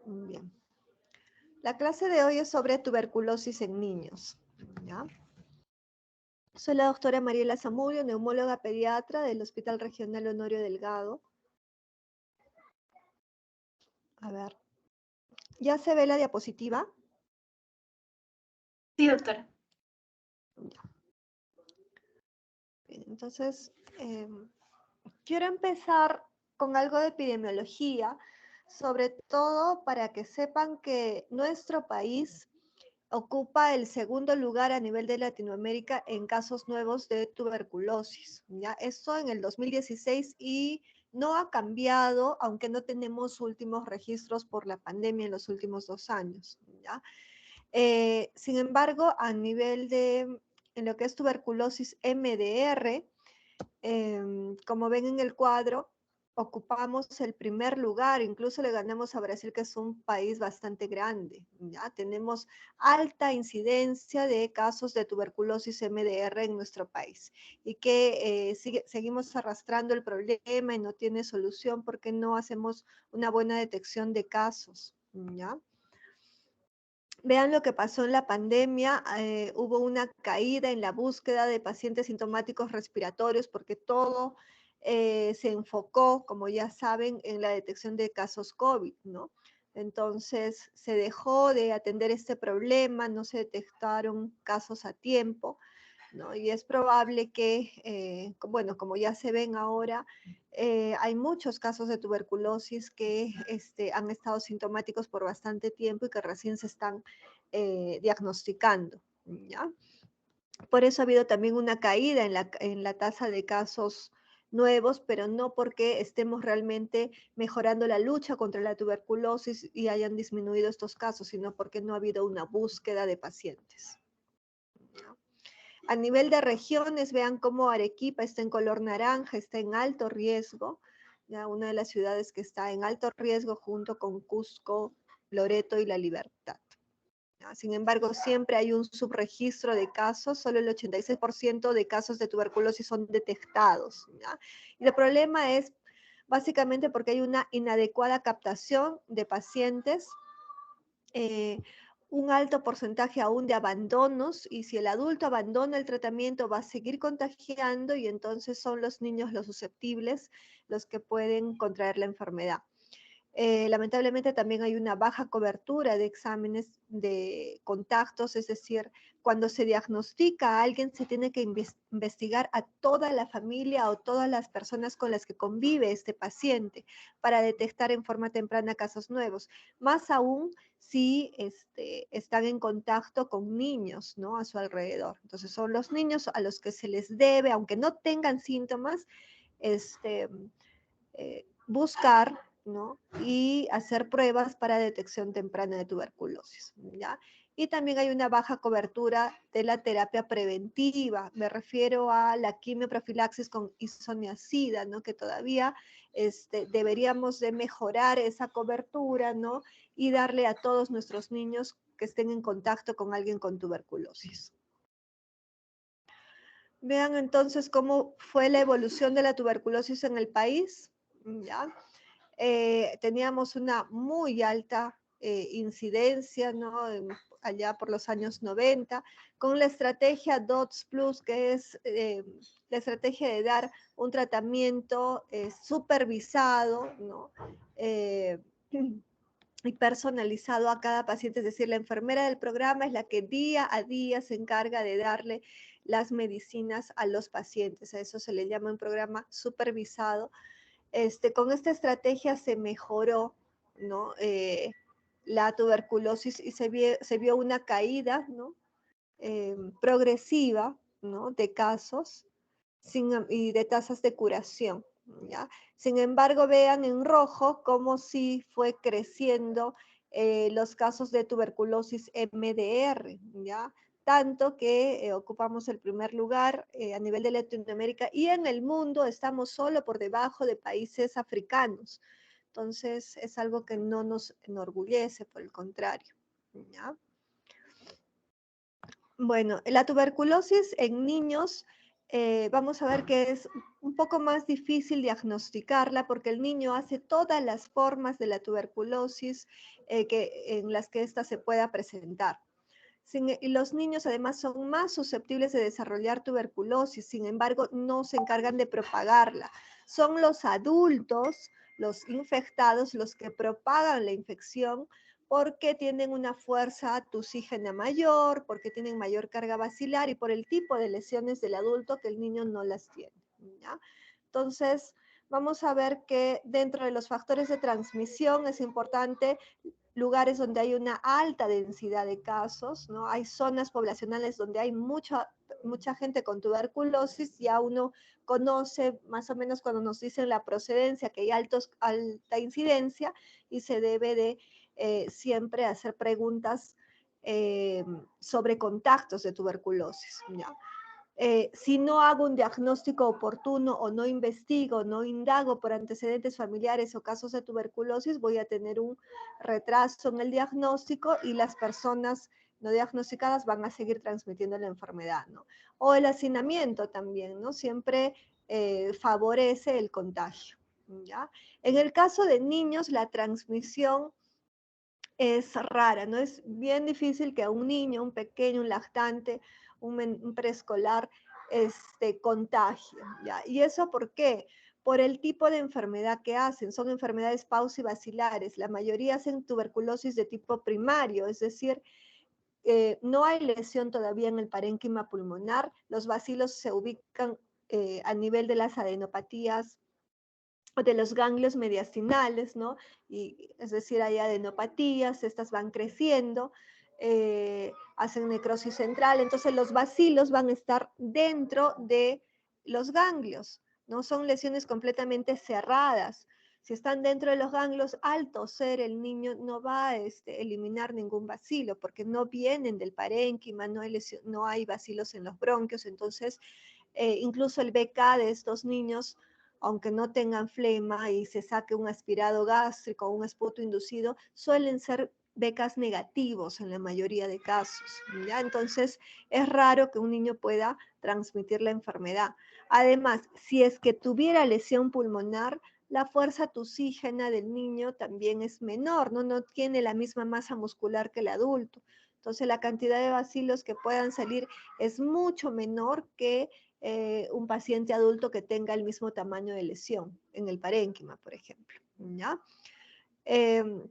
Bien. La clase de hoy es sobre tuberculosis en niños. ¿Ya? Soy la doctora Mariela Zamudio, neumóloga pediatra del Hospital Regional Honorio Delgado. A ver, ¿ya se ve la diapositiva? Sí, doctora. Bien, entonces, quiero empezar con algo de epidemiología, sobre todo para que sepan que nuestro país ocupa el segundo lugar a nivel de Latinoamérica en casos nuevos de tuberculosis. ¿Ya? Esto en el 2016 y no ha cambiado, aunque no tenemos últimos registros por la pandemia en los últimos 2 años. ¿Ya? Sin embargo, a nivel de en lo que es tuberculosis MDR, como ven en el cuadro, ocupamos el primer lugar, incluso le ganamos a Brasil, que es un país bastante grande. ¿Ya? Tenemos alta incidencia de casos de tuberculosis MDR en nuestro país y que seguimos arrastrando el problema y no tiene solución porque no hacemos una buena detección de casos. ¿Ya? Vean lo que pasó en la pandemia, hubo una caída en la búsqueda de pacientes sintomáticos respiratorios porque todo se enfocó, como ya saben, en la detección de casos COVID, ¿no? Entonces se dejó de atender este problema, no se detectaron casos a tiempo, ¿no? Y es probable que, bueno, como ya se ven ahora, hay muchos casos de tuberculosis que han estado sintomáticos por bastante tiempo y que recién se están diagnosticando, ¿ya? Por eso ha habido también una caída en la tasa de casos nuevos, pero no porque estemos realmente mejorando la lucha contra la tuberculosis y hayan disminuido estos casos, sino porque no ha habido una búsqueda de pacientes. A nivel de regiones, vean cómo Arequipa está en color naranja, está en alto riesgo, ya una de las ciudades que está en alto riesgo junto con Cusco, Loreto y La Libertad. ¿Ya? Sin embargo, siempre hay un subregistro de casos, solo el 86% de casos de tuberculosis son detectados. ¿Ya? Y el problema es básicamente porque hay una inadecuada captación de pacientes, un alto porcentaje aún de abandonos, y si el adulto abandona el tratamiento va a seguir contagiando y entonces son los niños los susceptibles los que pueden contraer la enfermedad. Lamentablemente también hay una baja cobertura de exámenes de contactos, es decir, cuando se diagnostica a alguien se tiene que investigar a toda la familia o todas las personas con las que convive este paciente para detectar en forma temprana casos nuevos, más aún si están en contacto con niños, ¿no? A su alrededor. Entonces son los niños a los que se les debe, aunque no tengan síntomas, buscar, ¿no? Y hacer pruebas para detección temprana de tuberculosis, ¿ya? Y también hay una baja cobertura de la terapia preventiva. Me refiero a la quimioprofilaxis con isoniazida, ¿no? Que todavía deberíamos de mejorar esa cobertura, ¿no? Y darle a todos nuestros niños que estén en contacto con alguien con tuberculosis. Vean entonces cómo fue la evolución de la tuberculosis en el país, ¿ya? Teníamos una muy alta incidencia, ¿no? Allá por los años 90, con la estrategia DOTS Plus, que es la estrategia de dar un tratamiento supervisado, ¿no? Y personalizado a cada paciente, es decir, la enfermera del programa es la que día a día se encarga de darle las medicinas a los pacientes. A eso se le llama un programa supervisado. Con esta estrategia se mejoró, ¿no? La tuberculosis y se vio una caída, ¿no? Progresiva, ¿no? De casos y de tasas de curación, ¿ya? Sin embargo, vean en rojo cómo sí fue creciendo los casos de tuberculosis MDR, ¿ya? Tanto que ocupamos el primer lugar a nivel de Latinoamérica y en el mundo estamos solo por debajo de países africanos. Entonces, es algo que no nos enorgullece, por el contrario, ¿ya? Bueno, la tuberculosis en niños vamos a ver que es un poco más difícil diagnosticarla porque el niño hace todas las formas de la tuberculosis en las que ésta se pueda presentar. Y los niños además son más susceptibles de desarrollar tuberculosis, sin embargo, no se encargan de propagarla. Son los adultos, los infectados, los que propagan la infección porque tienen una fuerza tusígena mayor, porque tienen mayor carga bacilar y por el tipo de lesiones del adulto que el niño no las tiene, ¿ya? Entonces, vamos a ver que dentro de los factores de transmisión es importante lugares donde hay una alta densidad de casos, ¿no? Hay zonas poblacionales donde hay mucha gente con tuberculosis, ya uno conoce más o menos cuando nos dicen la procedencia, que hay alta incidencia y se debe de siempre hacer preguntas sobre contactos de tuberculosis, ¿ya? Si no hago un diagnóstico oportuno o no investigo, no indago por antecedentes familiares o casos de tuberculosis, voy a tener un retraso en el diagnóstico y las personas no diagnosticadas van a seguir transmitiendo la enfermedad, ¿no? O el hacinamiento también, ¿no? Siempre favorece el contagio, ¿ya? En el caso de niños, la transmisión es rara, ¿no? Es bien difícil que a un niño, un pequeño, un lactante, un preescolar, contagie, ¿ya? ¿Y eso por qué? Por el tipo de enfermedad que hacen. Son enfermedades paucibacilares. La mayoría hacen tuberculosis de tipo primario, es decir, no hay lesión todavía en el parénquima pulmonar. Los bacilos se ubican a nivel de las adenopatías de los ganglios mediastinales, ¿no? Y, es decir, hay adenopatías, estas van creciendo, hacen necrosis central, entonces los bacilos van a estar dentro de los ganglios, ¿no? Son lesiones completamente cerradas. Si están dentro de los ganglios, al toser el niño no va a eliminar ningún bacilo, porque no vienen del parénquima, no hay bacilos en los bronquios, entonces incluso el BK de estos niños, aunque no tengan flema y se saque un aspirado gástrico o un esputo inducido, suelen ser becas negativos en la mayoría de casos, ¿ya? Entonces, es raro que un niño pueda transmitir la enfermedad. Además, si es que tuviera lesión pulmonar, la fuerza tusígena del niño también es menor, ¿no? No tiene la misma masa muscular que el adulto. Entonces, la cantidad de bacilos que puedan salir es mucho menor que un paciente adulto que tenga el mismo tamaño de lesión en el parénquima, por ejemplo, ¿ya?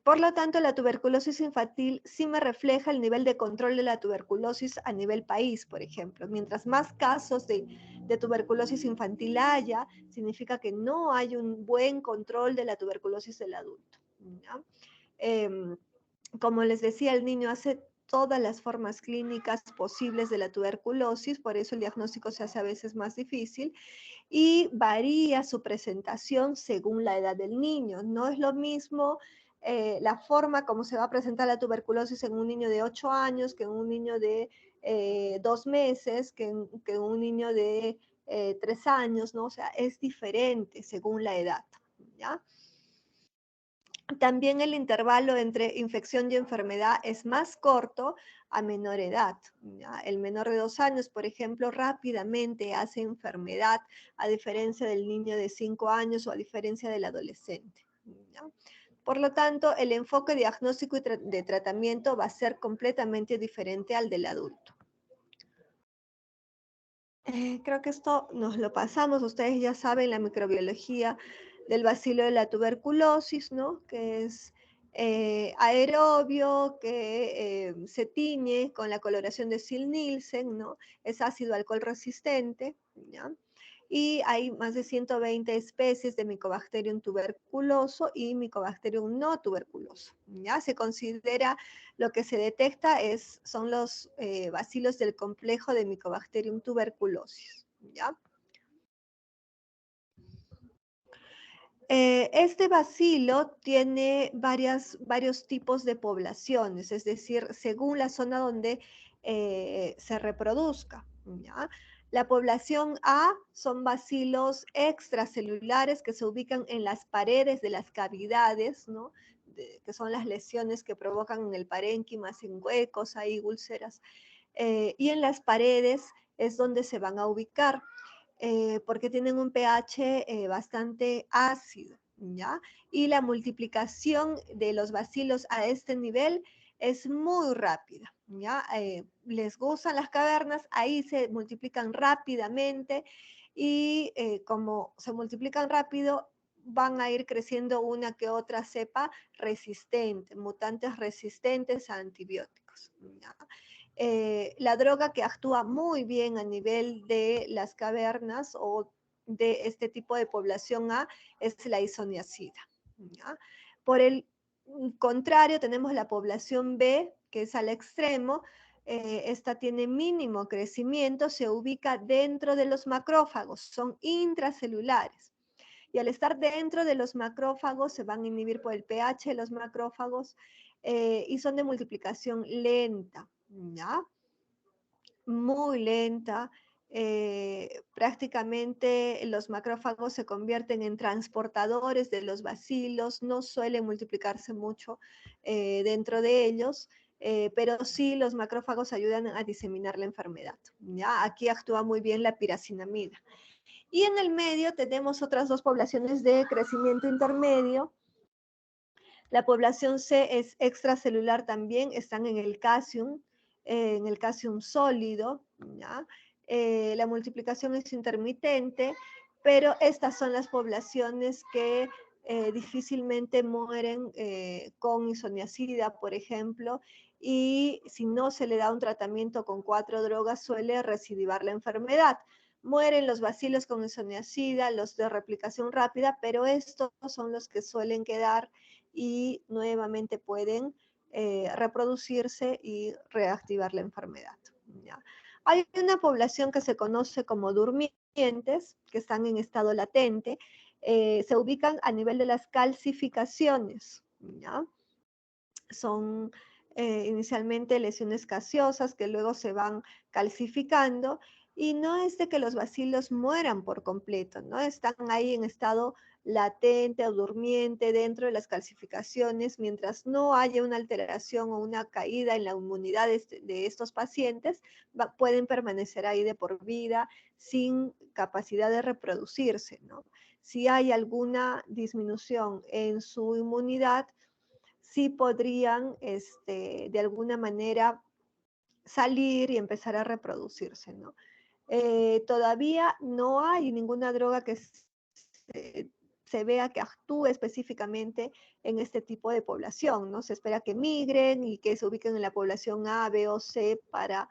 Por lo tanto, la tuberculosis infantil sí me refleja el nivel de control de la tuberculosis a nivel país, por ejemplo. Mientras más casos de tuberculosis infantil haya, significa que no hay un buen control de la tuberculosis del adulto, ¿ya? Eh, Como les decía, el niño hace todas las formas clínicas posibles de la tuberculosis, por eso el diagnóstico se hace a veces más difícil y varía su presentación según la edad del niño. No es lo mismo la forma como se va a presentar la tuberculosis en un niño de 8 años que en un niño de 2 meses, que en un niño de 3 años, ¿no? O sea, es diferente según la edad, ¿ya? También el intervalo entre infección y enfermedad es más corto a menor edad, ¿ya? El menor de 2 años, por ejemplo, rápidamente hace enfermedad, a diferencia del niño de 5 años o a diferencia del adolescente, ¿ya? Por lo tanto, el enfoque diagnóstico y de tratamiento va a ser completamente diferente al del adulto. Creo que esto nos lo pasamos, ustedes ya saben la microbiología del bacilo de la tuberculosis, ¿no? Que es aerobio, que se tiñe con la coloración de Sil-Nielsen, ¿no? Es ácido alcohol resistente, ¿ya? Y hay más de 120 especies de Mycobacterium tuberculoso y Mycobacterium no tuberculoso, ¿ya? Se considera, lo que se detecta son los bacilos del complejo de Mycobacterium tuberculosis, ¿ya? Este bacilo tiene varios tipos de poblaciones, es decir, según la zona donde se reproduzca, ¿ya? La población A son bacilos extracelulares que se ubican en las paredes de las cavidades, ¿no? Que son las lesiones que provocan en el parénquima, sin huecos, hay úlceras, y en las paredes es donde se van a ubicar. porque tienen un pH bastante ácido, ¿ya? Y la multiplicación de los bacilos a este nivel es muy rápida, ¿ya? Les gustan las cavernas, ahí se multiplican rápidamente y como se multiplican rápido, van a ir creciendo una que otra cepa resistente, mutantes resistentes a antibióticos, ¿ya? La droga que actúa muy bien a nivel de las cavernas o de este tipo de población A es la isoniazida, ¿ya? Por el contrario, tenemos la población B, que es al extremo. Esta tiene mínimo crecimiento, se ubica dentro de los macrófagos, son intracelulares. Y al estar dentro de los macrófagos, se van a inhibir por el pH de los macrófagos y son de multiplicación lenta, ¿ya? Muy lenta. Prácticamente los macrófagos se convierten en transportadores de los bacilos, no suelen multiplicarse mucho dentro de ellos, pero sí los macrófagos ayudan a diseminar la enfermedad, ¿ya? Aquí actúa muy bien la piracinamida. Y en el medio tenemos otras dos poblaciones de crecimiento intermedio. La población C es extracelular también, están en el calcium sólido, ¿ya? La multiplicación es intermitente, pero estas son las poblaciones que difícilmente mueren con isoniazida, por ejemplo, y si no se le da un tratamiento con 4 drogas, suele recidivar la enfermedad. Mueren los bacilos con isoniazida, los de replicación rápida, pero estos son los que suelen quedar y nuevamente pueden reproducirse y reactivar la enfermedad, ¿ya? Hay una población que se conoce como durmientes, que están en estado latente, se ubican a nivel de las calcificaciones, ¿ya? Son inicialmente lesiones gaseosas que luego se van calcificando y no es de que los bacilos mueran por completo, ¿no? Están ahí en estado latente o durmiente dentro de las calcificaciones, mientras no haya una alteración o una caída en la inmunidad de estos pacientes, pueden permanecer ahí de por vida sin capacidad de reproducirse, ¿no? Si hay alguna disminución en su inmunidad, sí podrían de alguna manera salir y empezar a reproducirse, ¿no? Todavía no hay ninguna droga que se vea que actúe específicamente en este tipo de población, ¿no? Se espera que migren y que se ubiquen en la población A, B o C para,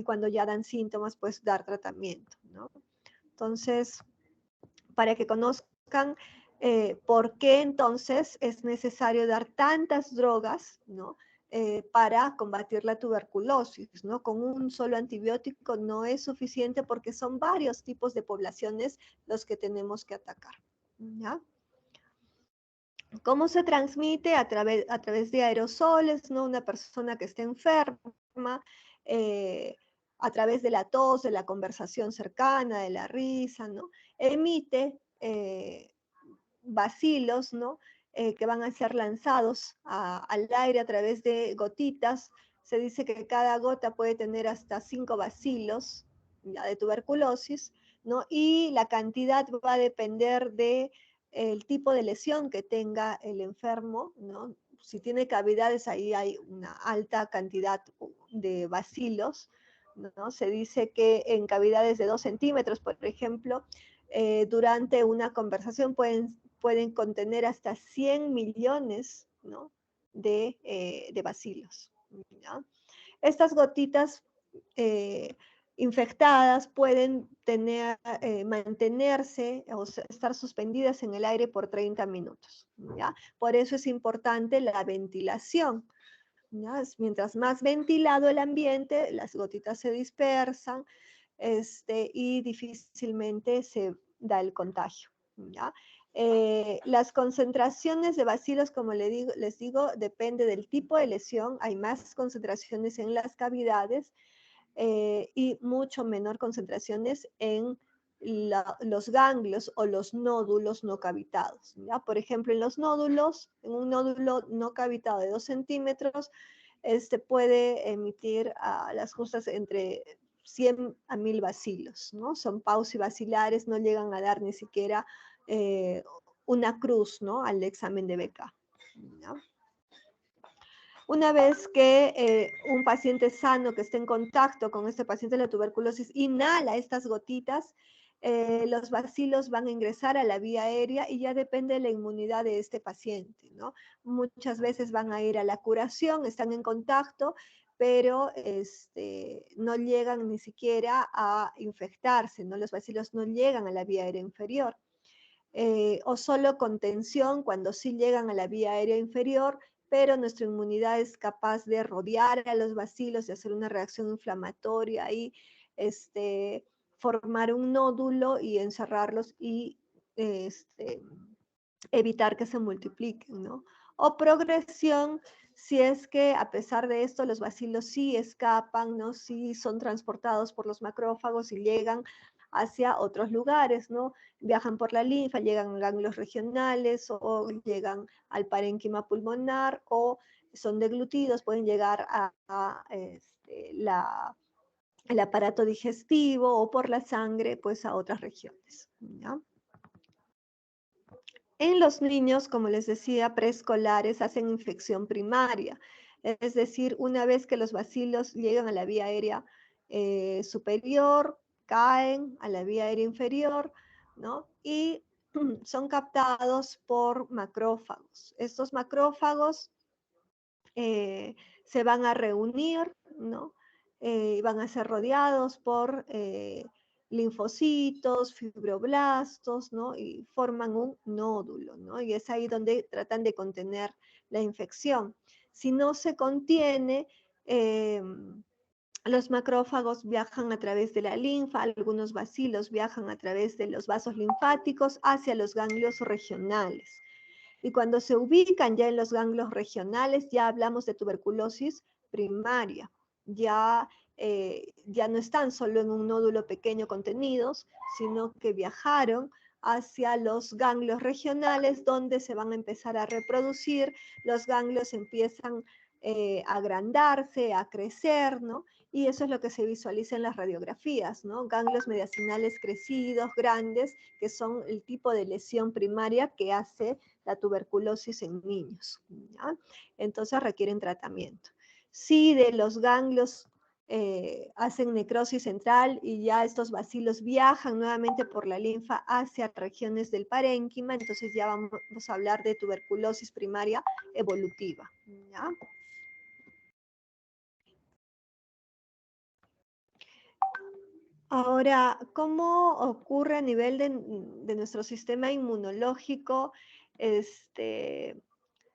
cuando ya dan síntomas, pues dar tratamiento, ¿no? Entonces, para que conozcan por qué entonces es necesario dar tantas drogas, ¿no? Para combatir la tuberculosis, ¿no? Con un solo antibiótico no es suficiente porque son varios tipos de poblaciones los que tenemos que atacar, ¿ya? ¿Cómo se transmite? A través de aerosoles, ¿no? Una persona que esté enferma, a través de la tos, de la conversación cercana, de la risa, ¿no? Emite bacilos, ¿no? Que van a ser lanzados al aire a través de gotitas. Se dice que cada gota puede tener hasta 5 bacilos, ya, de tuberculosis, ¿no? Y la cantidad va a depender de el tipo de lesión que tenga el enfermo, ¿no? Si tiene cavidades, ahí hay una alta cantidad de bacilos, ¿no? Se dice que en cavidades de 2 centímetros, por ejemplo, durante una conversación pueden contener hasta 100 millones, ¿no? de bacilos, ¿ya? Estas gotitas infectadas pueden mantenerse o estar suspendidas en el aire por 30 minutos, ¿ya? Por eso es importante la ventilación, ¿ya? Mientras más ventilado el ambiente, las gotitas se dispersan y difícilmente se da el contagio, ¿ya? Las concentraciones de bacilos, como les digo, depende del tipo de lesión. Hay más concentraciones en las cavidades y mucho menor concentraciones en los ganglios o los nódulos no cavitados, ¿ya? Por ejemplo, en los nódulos, en un nódulo no cavitado de 2 centímetros, puede emitir a las justas entre 100 a 1000 bacilos, ¿no? Son paucibacilares, no llegan a dar ni siquiera una cruz, ¿no? Al examen de BK, ¿no? Una vez que un paciente sano que esté en contacto con este paciente de la tuberculosis inhala estas gotitas, los bacilos van a ingresar a la vía aérea y ya depende de la inmunidad de este paciente, ¿no? Muchas veces van a ir a la curación, están en contacto, pero no llegan ni siquiera a infectarse, ¿no? Los bacilos no llegan a la vía aérea inferior. O solo contención cuando sí llegan a la vía aérea inferior, pero nuestra inmunidad es capaz de rodear a los bacilos, de hacer una reacción inflamatoria y formar un nódulo y encerrarlos y evitar que se multipliquen, ¿no? O progresión, si es que a pesar de esto los bacilos sí escapan, ¿no? Sí son transportados por los macrófagos y llegan hacia otros lugares, ¿no? Viajan por la linfa, llegan a ganglios regionales o llegan al parénquima pulmonar o son deglutidos, pueden llegar el aparato digestivo o por la sangre, pues a otras regiones, ¿ya? En los niños, como les decía, preescolares hacen infección primaria, es decir, una vez que los bacilos llegan a la vía aérea superior, caen a la vía aérea inferior, ¿no? Y son captados por macrófagos. Estos macrófagos se van a reunir, ¿no? Van a ser rodeados por linfocitos, fibroblastos, ¿no? Y forman un nódulo, ¿no? Y es ahí donde tratan de contener la infección. Si no se contiene, los macrófagos viajan a través de la linfa, algunos bacilos viajan a través de los vasos linfáticos hacia los ganglios regionales. Y cuando se ubican ya en los ganglios regionales, ya hablamos de tuberculosis primaria. Ya no están solo en un nódulo pequeño contenidos, sino que viajaron hacia los ganglios regionales donde se van a empezar a reproducir, los ganglios empiezan a agrandarse, a crecer, ¿no? Y eso es lo que se visualiza en las radiografías, ¿no? Ganglios mediastinales crecidos, grandes, que son el tipo de lesión primaria que hace la tuberculosis en niños, ¿ya? Entonces requieren tratamiento. Si de los ganglios hacen necrosis central y ya estos bacilos viajan nuevamente por la linfa hacia regiones del parénquima, entonces ya vamos a hablar de tuberculosis primaria evolutiva, ¿ya? Ahora, ¿cómo ocurre a nivel de nuestro sistema inmunológico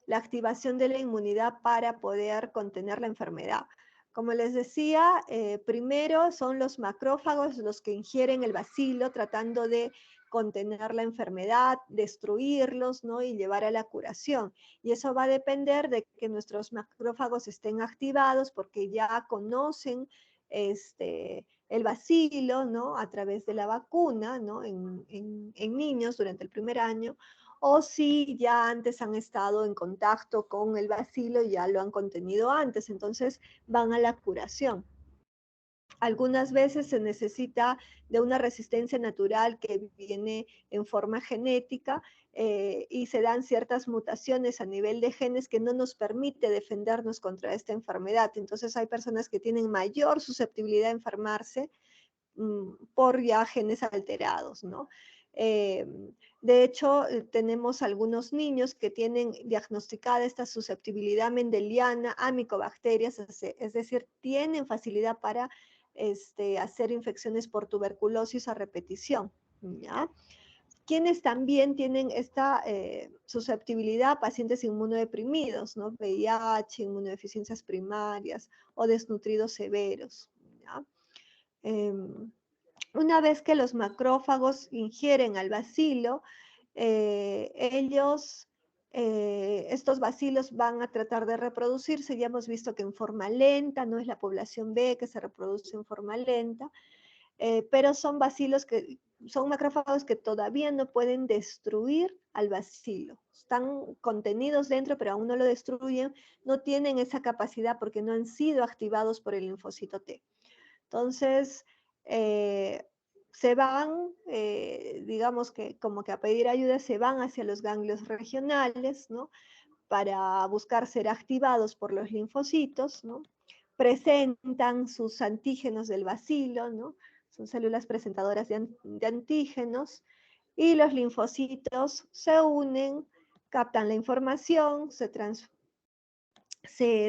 la activación de la inmunidad para poder contener la enfermedad? Como les decía, primero son los macrófagos los que ingieren el bacilo tratando de contener la enfermedad, destruirlos, ¿no? Y llevar a la curación. Y eso va a depender de que nuestros macrófagos estén activados porque ya conocen el bacilo, ¿no? A través de la vacuna, ¿no? En niños durante el primer año, o si ya antes han estado en contacto con el bacilo y ya lo han contenido antes, entonces van a la curación. Algunas veces se necesita de una resistencia natural que viene en forma genética y se dan ciertas mutaciones a nivel de genes que no nos permite defendernos contra esta enfermedad. Entonces hay personas que tienen mayor susceptibilidad a enfermarse por ya genes alterados, ¿no? Eh, de hecho, tenemos algunos niños que tienen diagnosticada esta susceptibilidad mendeliana a micobacterias, es decir, tienen facilidad para hacer infecciones por tuberculosis a repetición, ¿ya? Quienes también tienen esta susceptibilidad, pacientes inmunodeprimidos, ¿no? VIH, inmunodeficiencias primarias o desnutridos severos, ¿ya? Una vez que los macrófagos ingieren al bacilo, estos bacilos van a tratar de reproducirse. Ya hemos visto que en forma lenta, no es la población B que se reproduce en forma lenta, pero son son macrófagos que todavía no pueden destruir al bacilo. Están contenidos dentro, pero aún no lo destruyen, no tienen esa capacidad porque no han sido activados por el linfocito T. Entonces, se van, digamos que como que a pedir ayuda, se van hacia los ganglios regionales, ¿no? Para buscar ser activados por los linfocitos, ¿no? Presentan sus antígenos del bacilo, ¿no? Son células presentadoras de antígenos, y los linfocitos se unen, captan la información, se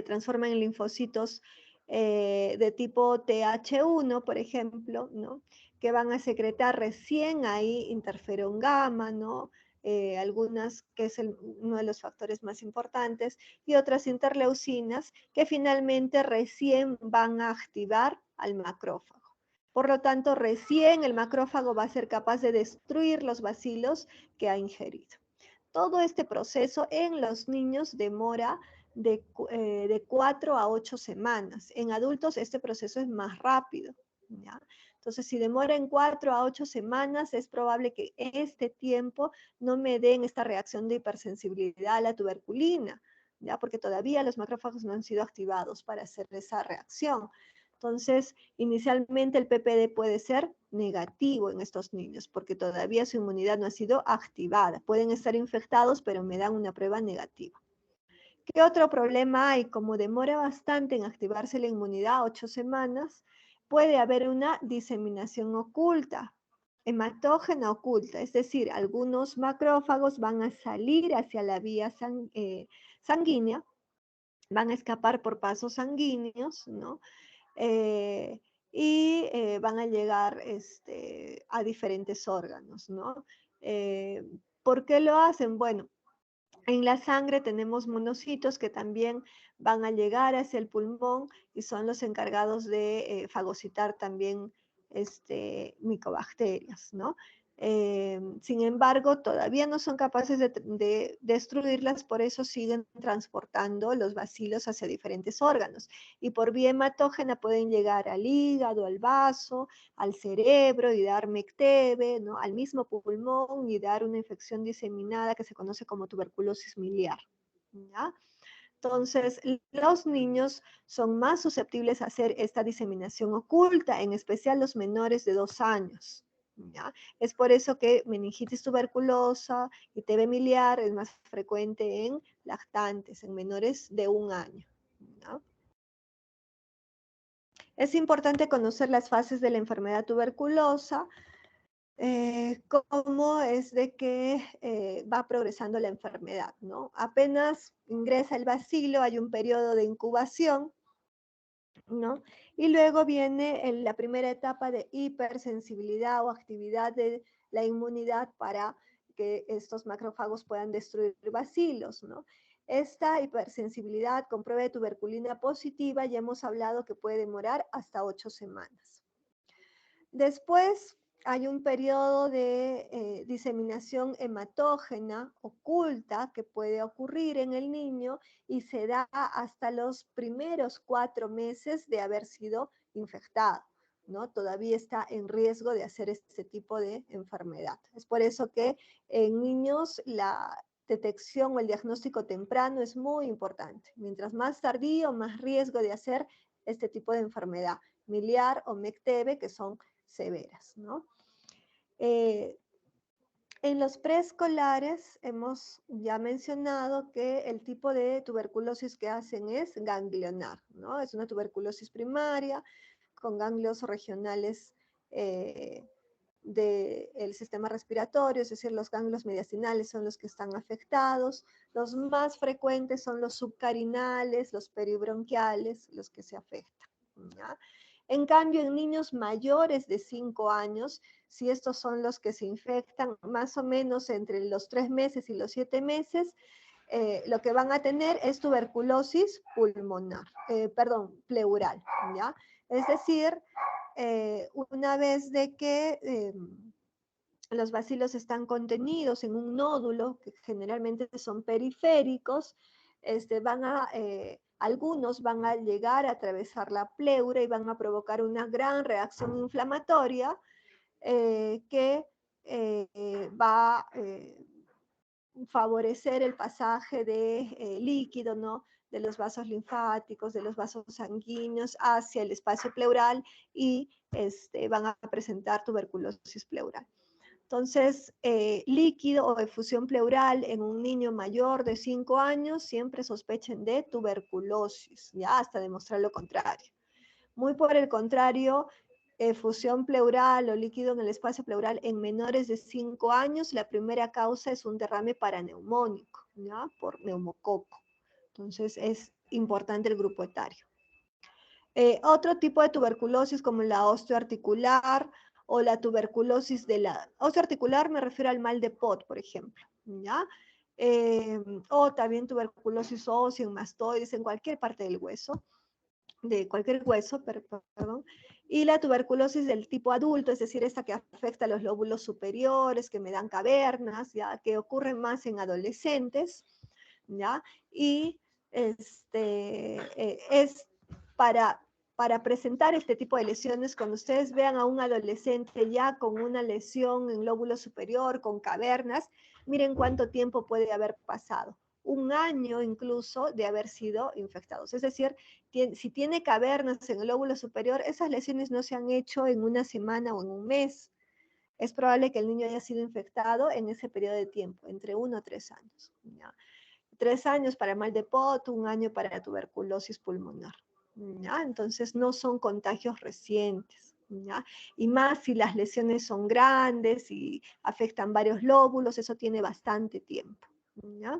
transforman en linfocitos de tipo TH1, por ejemplo, ¿no? Que van a secretar recién ahí interferón gamma, ¿no? Algunas, que es uno de los factores más importantes, y otras interleucinas que finalmente recién van a activar al macrófago. Por lo tanto, recién el macrófago va a ser capaz de destruir los bacilos que ha ingerido. Todo este proceso en los niños demora de 4 a 8 semanas. En adultos este proceso es más rápido, ¿ya? Entonces, si demora en 4 a 8 semanas, es probable que este tiempo no me den esta reacción de hipersensibilidad a la tuberculina, ¿ya? Porque todavía los macrófagos no han sido activados para hacer esa reacción. Entonces, inicialmente el PPD puede ser negativo en estos niños porque todavía su inmunidad no ha sido activada. Pueden estar infectados, pero me dan una prueba negativa. ¿Qué otro problema hay? Como demora bastante en activarse la inmunidad, 8 semanas, puede haber una diseminación oculta, hematógena oculta, es decir, algunos macrófagos van a salir hacia la vía sanguínea, van a escapar por pasos sanguíneos, ¿no? Eh, van a llegar a diferentes órganos, ¿no? ¿Por qué lo hacen? Bueno, en la sangre tenemos monocitos que también van a llegar hacia el pulmón y son los encargados de fagocitar también micobacterias, ¿no? Sin embargo, todavía no son capaces de destruirlas, por eso siguen transportando los bacilos hacia diferentes órganos. Y por vía hematógena pueden llegar al hígado, al vaso, al cerebro y dar MECTEBE, ¿no? Al mismo pulmón y dar una infección diseminada que se conoce como tuberculosis miliar, ¿ya? Entonces, los niños son más susceptibles a hacer esta diseminación oculta, en especial los menores de 2 años, ¿ya? Es por eso que meningitis tuberculosa y TB miliar es más frecuente en lactantes, en menores de 1 año, ¿ya? Es importante conocer las fases de la enfermedad tuberculosa, cómo es de que va progresando la enfermedad, ¿no? Apenas ingresa el bacilo, hay un periodo de incubación, ¿no? Y luego viene la primera etapa de hipersensibilidad o actividad de la inmunidad para que estos macrófagos puedan destruir bacilos, ¿no? Esta hipersensibilidad con prueba de tuberculina positiva ya hemos hablado que puede demorar hasta 8 semanas. Después hay un periodo de diseminación hematógena oculta que puede ocurrir en el niño y se da hasta los primeros 4 meses de haber sido infectado, ¿no? Todavía está en riesgo de hacer este tipo de enfermedad. Es por eso que en niños la detección o el diagnóstico temprano es muy importante. Mientras más tardío, más riesgo de hacer este tipo de enfermedad, miliar o MECTEBE, que son severas, ¿no? En los preescolares hemos ya mencionado que el tipo de tuberculosis que hacen es ganglionar, ¿no? Es una tuberculosis primaria con ganglios regionales del sistema respiratorio, es decir, los ganglios mediastinales son los que están afectados. Los más frecuentes son los subcarinales, los peribronquiales, los que se afectan, ¿ya? En cambio, en niños mayores de 5 años, si estos son los que se infectan más o menos entre los 3 meses y los 7 meses, lo que van a tener es tuberculosis pulmonar, pleural, ¿ya? Es decir, una vez de que los bacilos están contenidos en un nódulo, que generalmente son periféricos, algunos van a llegar a atravesar la pleura y van a provocar una gran reacción inflamatoria que va favorecer el pasaje de líquido, ¿no? De los vasos linfáticos, de los vasos sanguíneos hacia el espacio pleural y van a presentar tuberculosis pleural. Entonces, líquido o efusión pleural en un niño mayor de 5 años, siempre sospechen de tuberculosis, ya hasta demostrar lo contrario. Muy por el contrario, efusión pleural o líquido en el espacio pleural en menores de 5 años, la primera causa es un derrame paraneumónico, ¿ya? Por neumococo. Entonces, es importante el grupo etario. Otro tipo de tuberculosis como la osteoarticular o la tuberculosis de la osteoarticular, me refiero al mal de Pot, por ejemplo, ¿ya? O también tuberculosis ósea en mastoides, en cualquier parte del hueso, de cualquier hueso, perdón. Y la tuberculosis del tipo adulto, es decir, esta que afecta a los lóbulos superiores, que me dan cavernas, ¿ya? Que ocurre más en adolescentes, ¿ya? Y es para presentar este tipo de lesiones, cuando ustedes vean a un adolescente ya con una lesión en lóbulo superior, con cavernas, miren cuánto tiempo puede haber pasado. Un año incluso de haber sido infectados. Es decir, si tiene cavernas en el lóbulo superior, esas lesiones no se han hecho en una semana o en un mes. Es probable que el niño haya sido infectado en ese periodo de tiempo, entre 1 a 3 años. ¿Ya? 3 años para mal de Pot, 1 año para tuberculosis pulmonar. ¿Ya? Entonces no son contagios recientes. ¿Ya? Y más si las lesiones son grandes y afectan varios lóbulos, eso tiene bastante tiempo. ¿Ya?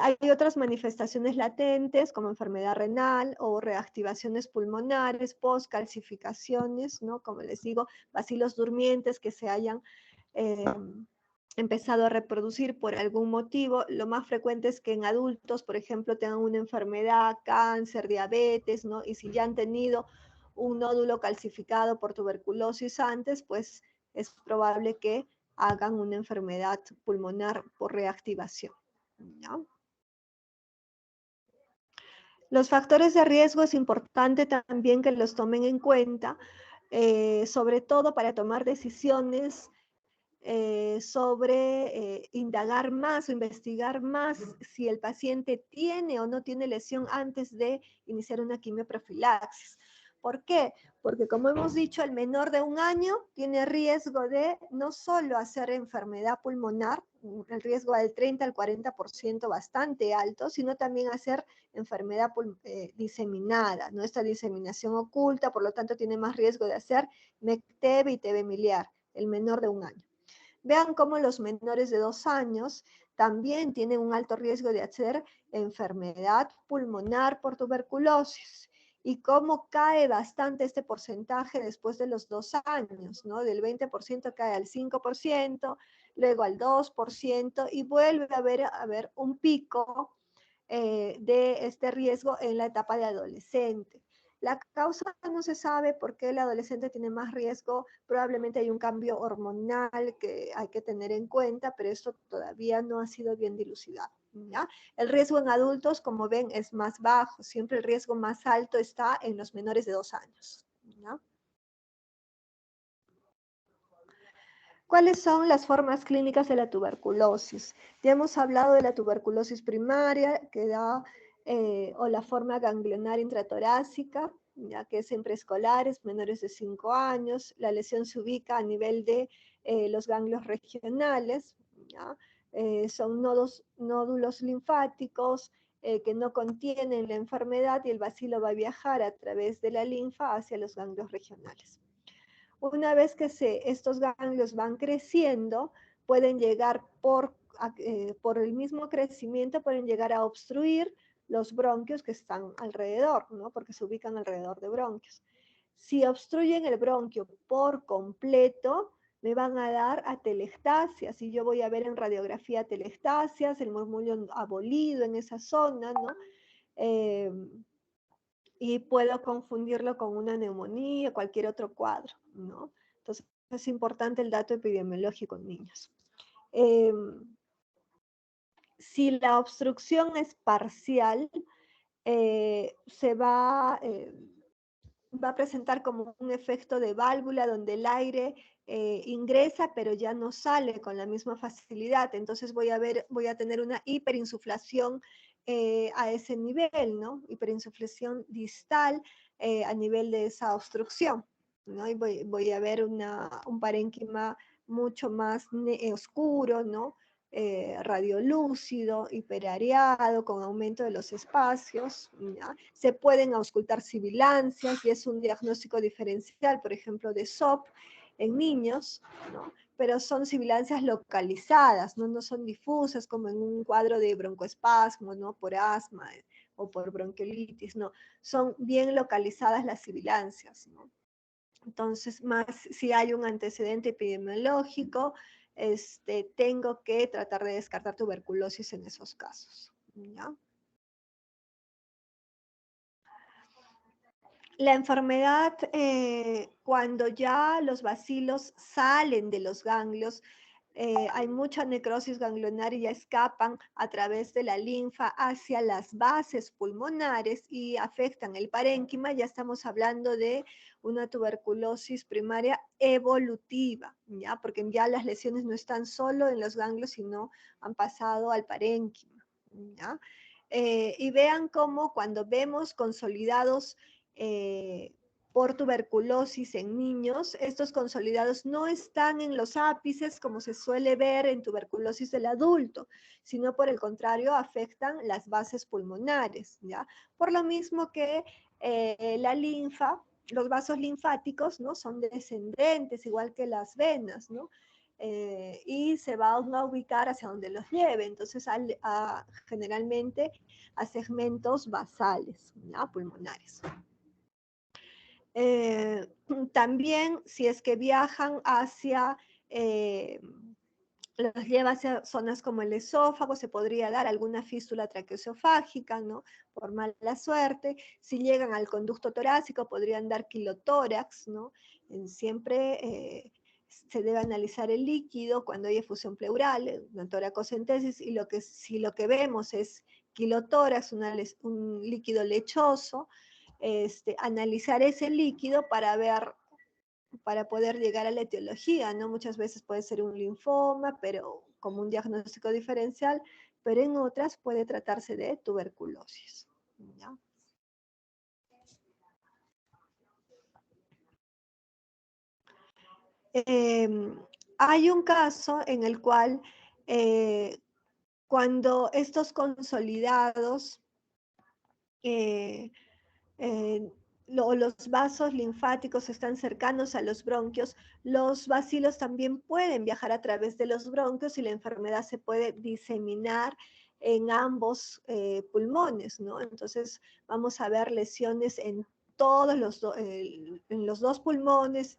Hay otras manifestaciones latentes como enfermedad renal o reactivaciones pulmonares, postcalcificaciones, ¿no? Como les digo, bacilos durmientes que se hayan empezado a reproducir por algún motivo. Lo más frecuente es que en adultos, por ejemplo, tengan una enfermedad, cáncer, diabetes, ¿no? Y si ya han tenido un nódulo calcificado por tuberculosis antes, pues es probable que hagan una enfermedad pulmonar por reactivación, ¿no? Los factores de riesgo es importante también que los tomen en cuenta, sobre todo para tomar decisiones sobre indagar más o investigar más si el paciente tiene o no tiene lesión antes de iniciar una quimioprofilaxis. ¿Por qué? Porque como hemos dicho, el menor de 1 año tiene riesgo de no solo hacer enfermedad pulmonar, el riesgo del 30 al 40% bastante alto, sino también hacer enfermedad diseminada, ¿no? Esta diseminación oculta, por lo tanto tiene más riesgo de hacer MECTEB y TB miliar, el menor de 1 año. Vean cómo los menores de 2 años también tienen un alto riesgo de hacer enfermedad pulmonar por tuberculosis y cómo cae bastante este porcentaje después de los 2 años, ¿no? Del 20% cae al 5%, luego al 2% y vuelve a haber un pico de este riesgo en la etapa de adolescente. La causa no se sabe por qué el adolescente tiene más riesgo, probablemente hay un cambio hormonal que hay que tener en cuenta, pero esto todavía no ha sido bien dilucidado. ¿Ya? El riesgo en adultos, como ven, es más bajo, siempre el riesgo más alto está en los menores de 2 años. ¿Ya? ¿Cuáles son las formas clínicas de la tuberculosis? Ya hemos hablado de la tuberculosis primaria, que da, o la forma ganglionar intratorácica, ya que es en preescolares, menores de 5 años. La lesión se ubica a nivel de los ganglios regionales, ¿ya? Son nódulos linfáticos que no contienen la enfermedad y el bacilo va a viajar a través de la linfa hacia los ganglios regionales. Una vez que estos ganglios van creciendo, pueden llegar por el mismo crecimiento, pueden llegar a obstruir los bronquios que están alrededor, ¿no? Porque se ubican alrededor de bronquios. Si obstruyen el bronquio por completo, me van a dar atelectasias y yo voy a ver en radiografía atelectasias, el murmullo abolido en esa zona, ¿no? Y puedo confundirlo con una neumonía o cualquier otro cuadro, ¿no? Entonces es importante el dato epidemiológico en niños. Si la obstrucción es parcial, se va a presentar como un efecto de válvula donde el aire ingresa, pero ya no sale con la misma facilidad. Entonces voy a tener una hiperinsuflación a ese nivel, ¿no? Hiperinsuflación distal a nivel de esa obstrucción, ¿no? Y voy a ver un parénquima mucho más oscuro, ¿no? Radiolúcido, hiperareado, con aumento de los espacios. ¿Ya? Se pueden auscultar sibilancias y es un diagnóstico diferencial, por ejemplo, de SOP en niños, ¿no? Pero son sibilancias localizadas, ¿no? No son difusas como en un cuadro de broncoespasmo, ¿no? Por asma o por bronquiolitis, no. Son bien localizadas las sibilancias, ¿no? Entonces, más si hay un antecedente epidemiológico, tengo que tratar de descartar tuberculosis en esos casos, ¿ya? La enfermedad, cuando ya los bacilos salen de los ganglios, hay mucha necrosis ganglionar y ya escapan a través de la linfa hacia las bases pulmonares y afectan el parénquima, ya estamos hablando de una tuberculosis primaria evolutiva, ¿ya? Porque ya las lesiones no están solo en los ganglios, sino han pasado al parénquima, ¿ya? Y vean cómo cuando vemos consolidados por tuberculosis en niños, estos consolidados no están en los ápices como se suele ver en tuberculosis del adulto, sino por el contrario afectan las bases pulmonares, ¿ya? Por lo mismo que la linfa, los vasos linfáticos, ¿no? Son descendentes, igual que las venas, ¿no? Y se van a ubicar hacia donde los lleve, entonces generalmente a segmentos basales, ¿ya? Pulmonares. Eh, También si es que viajan hacia, los lleva hacia zonas como el esófago, se podría dar alguna fístula traqueoesofágica, ¿no? Por mala suerte. Si llegan al conducto torácico, podrían dar quilotórax, ¿no? Siempre se debe analizar el líquido cuando hay efusión pleural, una toracocentesis, y si lo que vemos es quilotórax, un líquido lechoso, analizar ese líquido para poder llegar a la etiología, ¿no? Muchas veces puede ser un linfoma, pero como un diagnóstico diferencial, pero en otras puede tratarse de tuberculosis, ¿ya? Eh, Hay un caso en el cual cuando estos consolidados eh, eh, los vasos linfáticos están cercanos a los bronquios, los bacilos también pueden viajar a través de los bronquios y la enfermedad se puede diseminar en ambos pulmones, ¿no? Entonces vamos a ver lesiones en en los dos pulmones,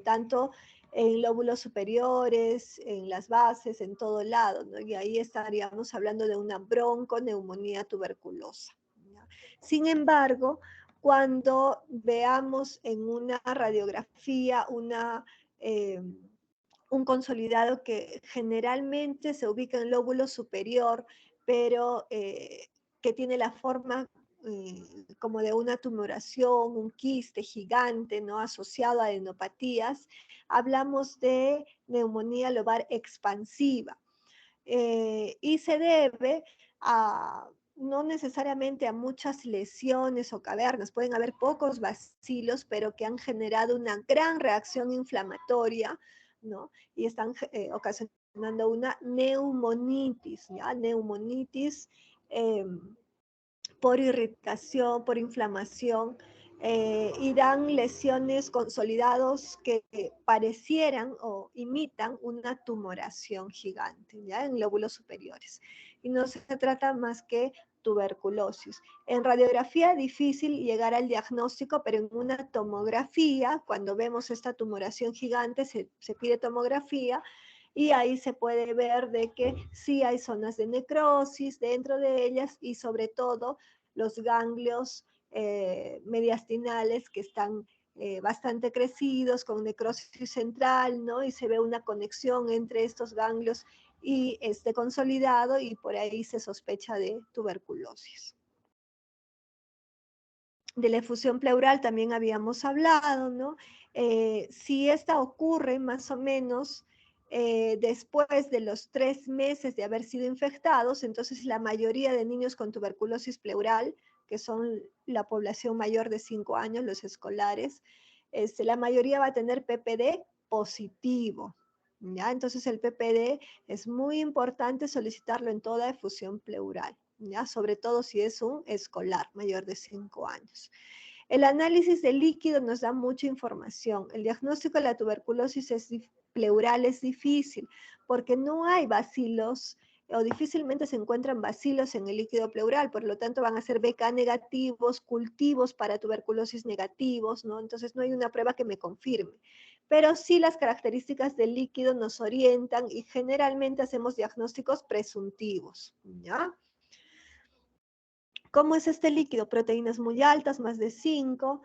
tanto en lóbulos superiores, en las bases, en todo lado, ¿no? Y ahí estaríamos hablando de una bronconeumonía tuberculosa, ¿ya? Sin embargo, cuando veamos en una radiografía eh, un consolidado que generalmente se ubica en el lóbulo superior, pero que tiene la forma como de una tumoración, un quiste gigante, ¿no? Asociado a adenopatías, hablamos de neumonía lobar expansiva. Y se debe a no necesariamente a muchas lesiones o cavernas, pueden haber pocos bacilos, pero que han generado una gran reacción inflamatoria, ¿no? Y están ocasionando una neumonitis, ¿ya? Neumonitis eh, por irritación, por inflamación, y dan lesiones consolidados que parecieran o imitan una tumoración gigante, ¿ya? En lóbulos superiores. Y no se trata más que tuberculosis. En radiografía difícil llegar al diagnóstico, pero en una tomografía, cuando vemos esta tumoración gigante, se pide tomografía y ahí se puede ver de que sí hay zonas de necrosis dentro de ellas y sobre todo los ganglios mediastinales que están bastante crecidos, con necrosis central, ¿no? Y se ve una conexión entre estos ganglios y este consolidado y por ahí se sospecha de tuberculosis. De la efusión pleural también habíamos hablado, ¿no? Si esta ocurre más o menos después de los 3 meses de haber sido infectados, entonces la mayoría de niños con tuberculosis pleural, que son la población mayor de 5 años, los escolares, la mayoría va a tener PPD positivo, ¿ya? Entonces el PPD es muy importante solicitarlo en toda efusión pleural, ¿ya? Sobre todo si es un escolar mayor de 5 años. El análisis de líquido nos da mucha información. El diagnóstico de la tuberculosis pleural es difícil porque no hay bacilos o difícilmente se encuentran bacilos en el líquido pleural, por lo tanto van a ser BK negativos, cultivos para tuberculosis negativos, ¿no? Entonces no hay una prueba que me confirme. Pero sí las características del líquido nos orientan y generalmente hacemos diagnósticos presuntivos, ¿ya? ¿Cómo es este líquido? Proteínas muy altas, más de 5.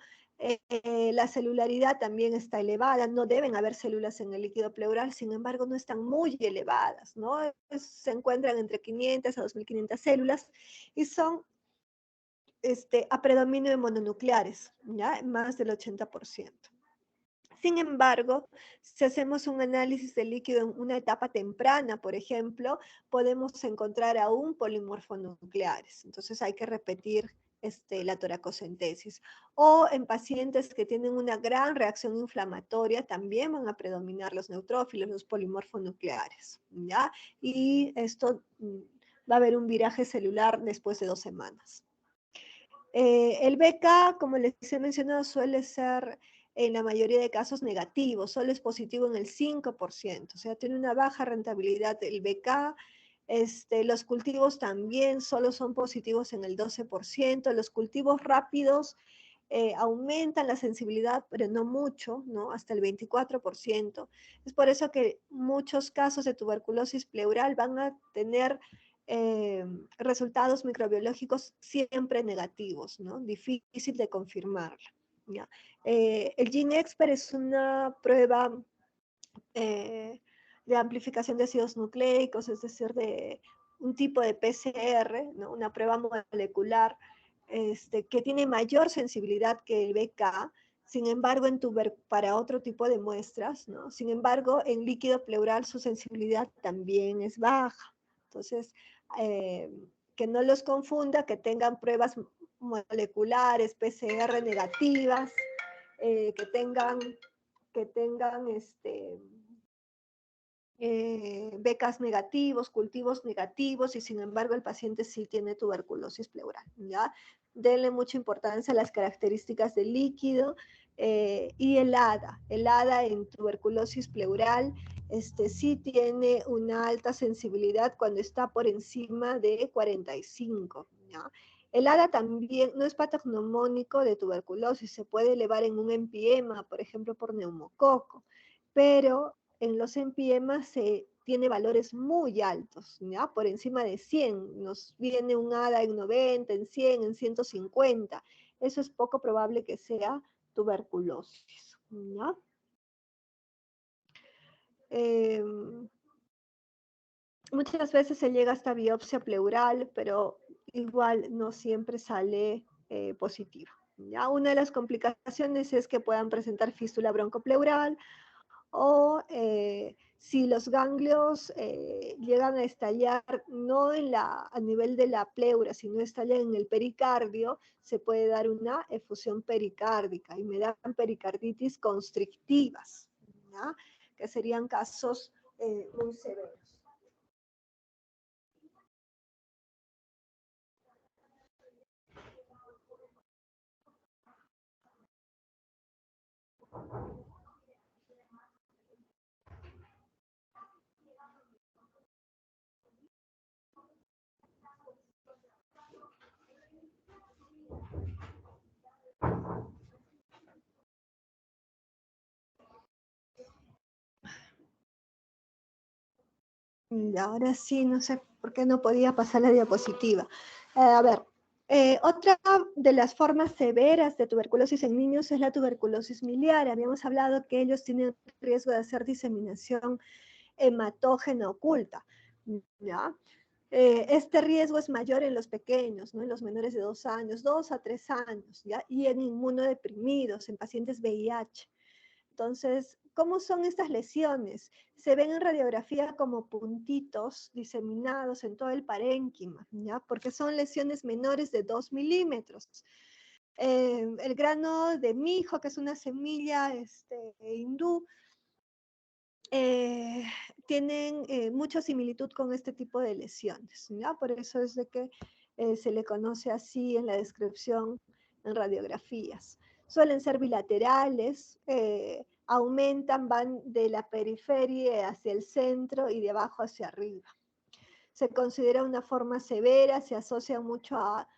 La celularidad también está elevada. No deben haber células en el líquido pleural, sin embargo, no están muy elevadas, ¿no? Se encuentran entre 500 a 2500 células y son a predominio de mononucleares, ¿ya? Más del 80%. Sin embargo, si hacemos un análisis del líquido en una etapa temprana, por ejemplo, podemos encontrar aún polimorfonucleares. Entonces hay que repetir la toracocentesis. O en pacientes que tienen una gran reacción inflamatoria, también van a predominar los neutrófilos, los polimorfonucleares, ¿ya? Y esto va a haber un viraje celular después de 2 semanas. El BK, como les he mencionado, suele ser en la mayoría de casos negativo, solo es positivo en el 5%, o sea, tiene una baja rentabilidad el BK. Los cultivos también solo son positivos en el 12%, los cultivos rápidos aumentan la sensibilidad, pero no mucho, ¿no? Hasta el 24%. Es por eso que muchos casos de tuberculosis pleural van a tener resultados microbiológicos siempre negativos, ¿no? Difícil de confirmarla, ¿ya? El GeneXpert es una prueba de amplificación de ácidos nucleicos, es decir, de un tipo de PCR, ¿no? Una prueba molecular que tiene mayor sensibilidad que el BK, sin embargo, para otro tipo de muestras, ¿no? Sin embargo, en líquido pleural su sensibilidad también es baja. Entonces, que no los confunda, que tengan pruebas moleculares, PCR negativas, que tengan becas negativos, cultivos negativos, y sin embargo el paciente sí tiene tuberculosis pleural, ¿ya? Denle mucha importancia a las características del líquido y el ADA. El ADA en tuberculosis pleural sí tiene una alta sensibilidad cuando está por encima de 45, ¿ya? El ADA también no es patognomónico de tuberculosis, se puede elevar en un empiema, por ejemplo, por neumococo, pero en los empiemas se tiene valores muy altos, ¿ya? Por encima de 100, nos viene un ADA en 90, en 100, en 150. Eso es poco probable que sea tuberculosis, ¿ya? Muchas veces se llega hasta biopsia pleural, pero igual no siempre sale positiva, ¿ya? Una de las complicaciones es que puedan presentar fístula broncopleural, o si los ganglios llegan a estallar no a nivel de la pleura, sino estallan en el pericardio, se puede dar una efusión pericárdica y me dan pericarditis constrictivas, ¿ya? Que serían casos muy severos. Y ahora sí, no sé por qué no podía pasar la diapositiva. A ver, otra de las formas severas de tuberculosis en niños es la tuberculosis miliar. Habíamos hablado que ellos tienen riesgo de hacer diseminación hematógena oculta, ¿ya? Este riesgo es mayor en los pequeños, ¿no? En los menores de 2 años, 2 a 3 años, ¿ya? Y en inmunodeprimidos, en pacientes VIH. Entonces, ¿cómo son estas lesiones? Se ven en radiografía como puntitos diseminados en todo el parénquima, ¿ya? Porque son lesiones menores de 2 milímetros. El grano de mijo, que es una semilla hindú, eh, tienen mucha similitud con este tipo de lesiones, ¿ya? Por eso es de que se le conoce así en la descripción en radiografías. Suelen ser bilaterales, aumentan, van de la periferia hacia el centro y de abajo hacia arriba. Se considera una forma severa, se asocia mucho a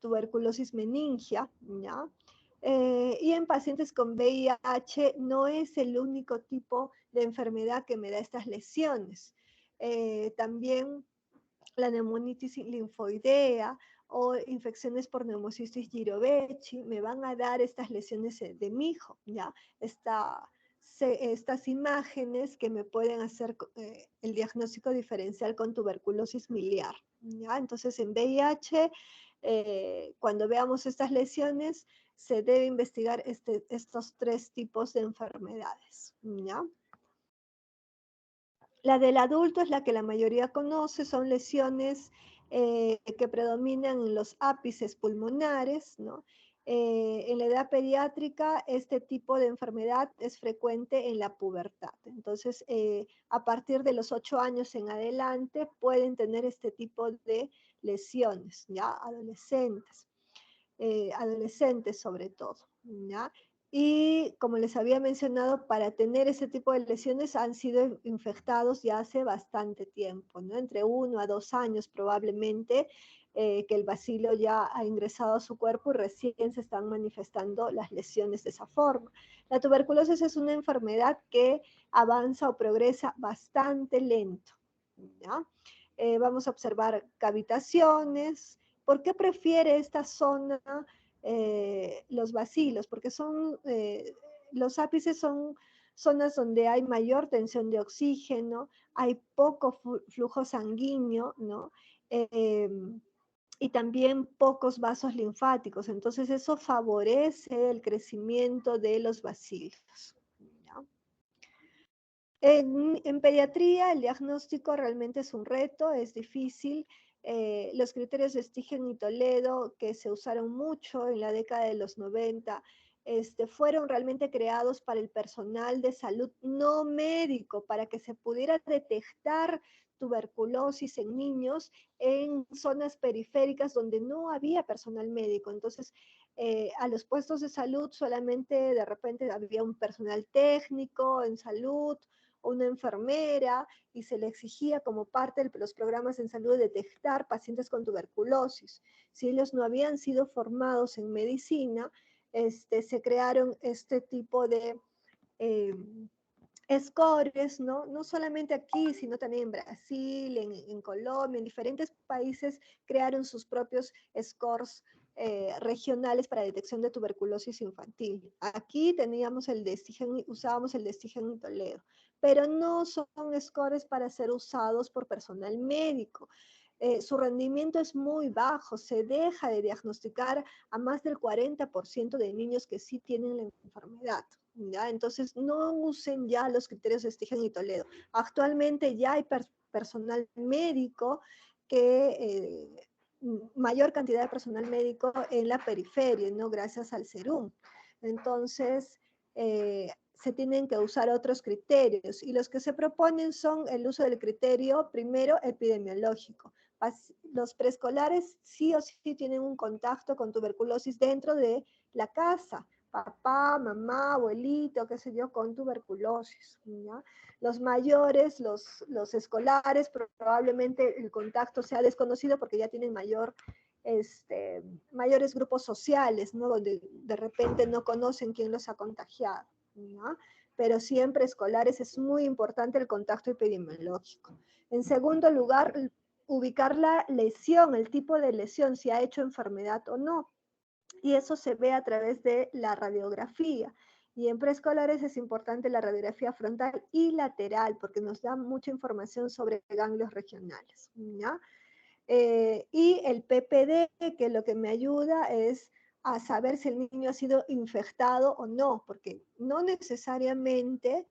tuberculosis meningia, ¿ya? Y en pacientes con VIH no es el único tipo de enfermedad que me da estas lesiones. También la neumonitis linfoidea o infecciones por neumocistis girovechi me van a dar estas lesiones de mijo, ¿ya? Estas imágenes que me pueden hacer el diagnóstico diferencial con tuberculosis miliar, ¿ya? Entonces en VIH, cuando veamos estas lesiones, se debe investigar estos 3 tipos de enfermedades, ¿ya? La del adulto es la que la mayoría conoce, son lesiones que predominan en los ápices pulmonares, ¿no? En la edad pediátrica, este tipo de enfermedad es frecuente en la pubertad. Entonces, a partir de los 8 años en adelante, pueden tener este tipo de lesiones, ¿ya? Adolescentes sobre todo, ¿ya? Y como les había mencionado, para tener ese tipo de lesiones han sido infectados ya hace bastante tiempo, ¿no? Entre 1 a 2 años probablemente, que el bacilo ya ha ingresado a su cuerpo y recién se están manifestando las lesiones de esa forma. La tuberculosis es una enfermedad que avanza o progresa bastante lento, ¿ya? Vamos a observar cavitaciones. ¿Por qué prefiere esta zona los bacilos? Porque los ápices son zonas donde hay mayor tensión de oxígeno, hay poco flujo sanguíneo, ¿no? Eh, y también pocos vasos linfáticos. Entonces eso favorece el crecimiento de los bacilos, ¿no? En pediatría el diagnóstico realmente es un reto, es difícil. Los criterios de Stigen y Toledo, que se usaron mucho en la década de los 90, fueron realmente creados para el personal de salud no médico, para que se pudiera detectar tuberculosis en niños en zonas periféricas donde no había personal médico. Entonces, a los puestos de salud solamente de repente había un personal técnico en salud, una enfermera, y se le exigía como parte de los programas en salud detectar pacientes con tuberculosis. Si ellos no habían sido formados en medicina, se crearon este tipo de scores, ¿no? No solamente aquí, sino también en Brasil, en Colombia, en diferentes países crearon sus propios scores regionales para detección de tuberculosis infantil. Aquí teníamos usábamos el de Stigen y Toledo, pero no son scores para ser usados por personal médico. Su rendimiento es muy bajo, se deja de diagnosticar a más del 40% de niños que sí tienen la enfermedad, ¿ya? Entonces no usen ya los criterios de Stigen y Toledo. Actualmente ya hay personal médico mayor cantidad de personal médico en la periferia, ¿no? Gracias al SERUM. Entonces, se tienen que usar otros criterios y los que se proponen son el uso del criterio primero epidemiológico. Los preescolares sí o sí tienen un contacto con tuberculosis dentro de la casa, papá, mamá, abuelito, qué sé yo, con tuberculosis, ¿ya? Los mayores, los escolares, probablemente el contacto sea desconocido porque ya tienen mayores grupos sociales, ¿no? Donde de repente no conocen quién los ha contagiado, ¿no? Pero siempre escolares es muy importante el contacto epidemiológico. En segundo lugar, ubicar la lesión, el tipo de lesión, si ha hecho enfermedad o no. Y eso se ve a través de la radiografía. Y en preescolares es importante la radiografía frontal y lateral, porque nos da mucha información sobre ganglios regionales, ¿ya? Y el PPD, que lo que me ayuda es a saber si el niño ha sido infectado o no, porque no necesariamente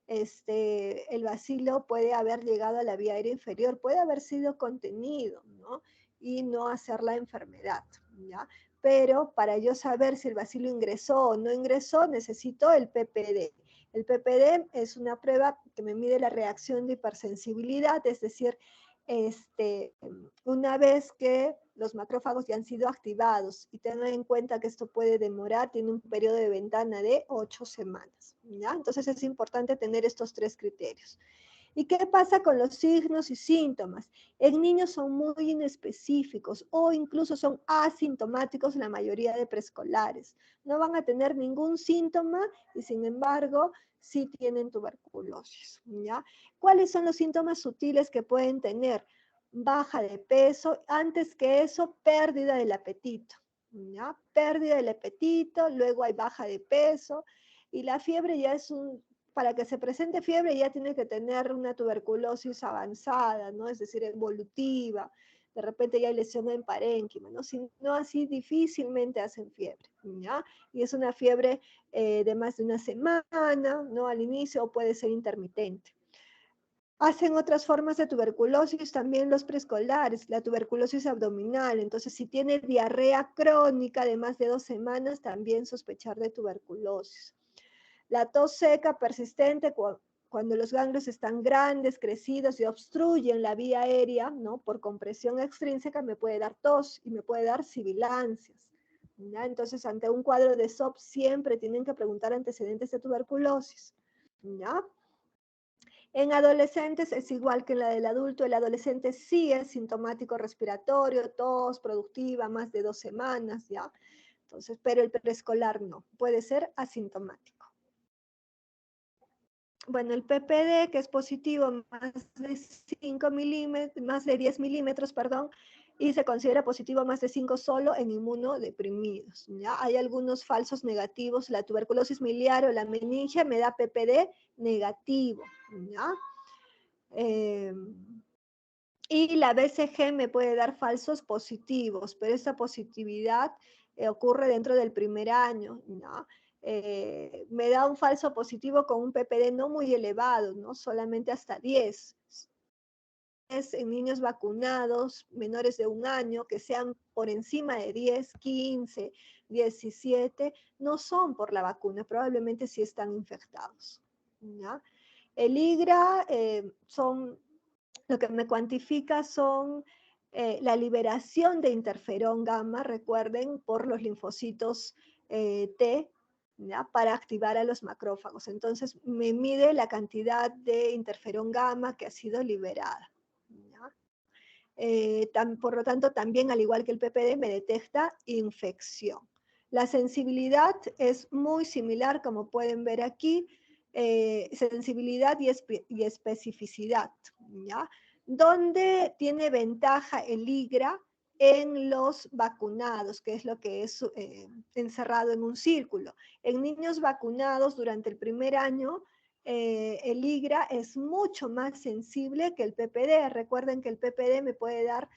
el bacilo puede haber llegado a la vía aérea inferior, puede haber sido contenido, ¿no? Y no hacer la enfermedad, ¿ya? Pero para yo saber si el bacilo ingresó o no ingresó, necesito el PPD. El PPD es una prueba que me mide la reacción de hipersensibilidad, es decir, una vez que los macrófagos ya han sido activados, y tengan en cuenta que esto puede demorar, tiene un periodo de ventana de 8 semanas, ¿ya? Entonces es importante tener estos 3 criterios. ¿Y qué pasa con los signos y síntomas? En niños son muy inespecíficos o incluso son asintomáticos la mayoría de preescolares. No van a tener ningún síntoma y sin embargo sí tienen tuberculosis, ¿ya? ¿Cuáles son los síntomas sutiles que pueden tener? Baja de peso, antes que eso, pérdida del apetito, ¿ya? Pérdida del apetito, luego hay baja de peso y la fiebre ya es para que se presente fiebre ya tiene que tener una tuberculosis avanzada, ¿no? Es decir, evolutiva, de repente ya hay lesión en parénquima, ¿no? Si no así, difícilmente hacen fiebre, ¿ya? Y es una fiebre de más de una semana, ¿no? Al inicio, o puede ser intermitente. Hacen otras formas de tuberculosis también los preescolares, la tuberculosis abdominal. Entonces, si tiene diarrea crónica de más de 2 semanas, también sospechar de tuberculosis. La tos seca persistente cuando los ganglios están grandes, crecidos y obstruyen la vía aérea, ¿no? Por compresión extrínseca me puede dar tos y me puede dar sibilancias, ¿ya? Entonces, ante un cuadro de SOP siempre tienen que preguntar antecedentes de tuberculosis, ¿ya? En adolescentes es igual que en la del adulto, el adolescente sí es sintomático respiratorio, tos productiva, más de 2 semanas, ¿ya? Entonces, pero el preescolar no, puede ser asintomático. Bueno, el PPD, que es positivo más de 5 milímetros, más de 10 milímetros, perdón, y se considera positivo más de 5 solo en inmunodeprimidos, ¿ya? Hay algunos falsos negativos, la tuberculosis miliar o la meningia me da PPD negativo, ¿ya? Eh, y la BCG me puede dar falsos positivos, pero esa positividad ocurre dentro del primer año, ¿no? Me da un falso positivo con un PPD no muy elevado, ¿no? Solamente hasta 10. Es en niños vacunados menores de 1 año, que sean por encima de 10, 15, 17, no son por la vacuna, probablemente sí están infectados, ¿ya? El IGRA lo que me cuantifica son la liberación de interferón gamma, recuerden, por los linfocitos T, ¿ya? Para activar a los macrófagos. Entonces, me mide la cantidad de interferón gamma que ha sido liberada, ¿ya? Por lo tanto, también, al igual que el PPD, me detecta infección. La sensibilidad es muy similar, como pueden ver aquí, sensibilidad y especificidad, ¿ya? Donde tiene ventaja el IGRA en los vacunados, que es lo que es encerrado en un círculo. En niños vacunados durante el primer año, el IGRA es mucho más sensible que el PPD. Recuerden que el PPD me puede dar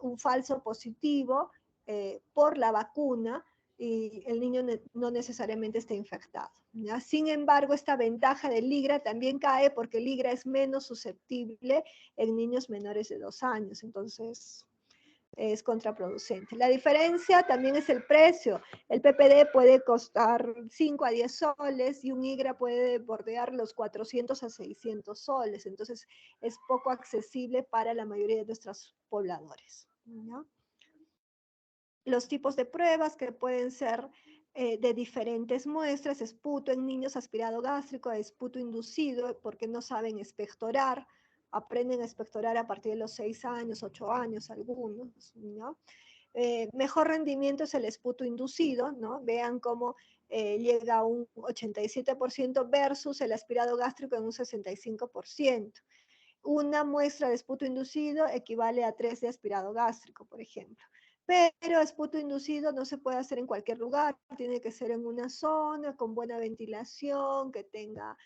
un falso positivo por la vacuna y el niño no necesariamente está infectado, ¿ya? Sin embargo, esta ventaja del IGRA también cae porque el IGRA es menos susceptible en niños menores de 2 años. Entonces, es contraproducente. La diferencia también es el precio. El PPD puede costar 5 a 10 soles y un IGRA puede bordear los 400 a 600 soles. Entonces, es poco accesible para la mayoría de nuestros pobladores, ¿no? Los tipos de pruebas que pueden ser de diferentes muestras: esputo en niños, aspirado gástrico, esputo inducido, porque no saben expectorar, aprenden a expectorar a partir de los 6 años, 8 años algunos, ¿no? Mejor rendimiento es el esputo inducido, ¿no? Vean cómo llega a un 87% versus el aspirado gástrico en un 65%. Una muestra de esputo inducido equivale a 3 de aspirado gástrico, por ejemplo. pero esputo inducido no se puede hacer en cualquier lugar, tiene que ser en una zona con buena ventilación, que tenga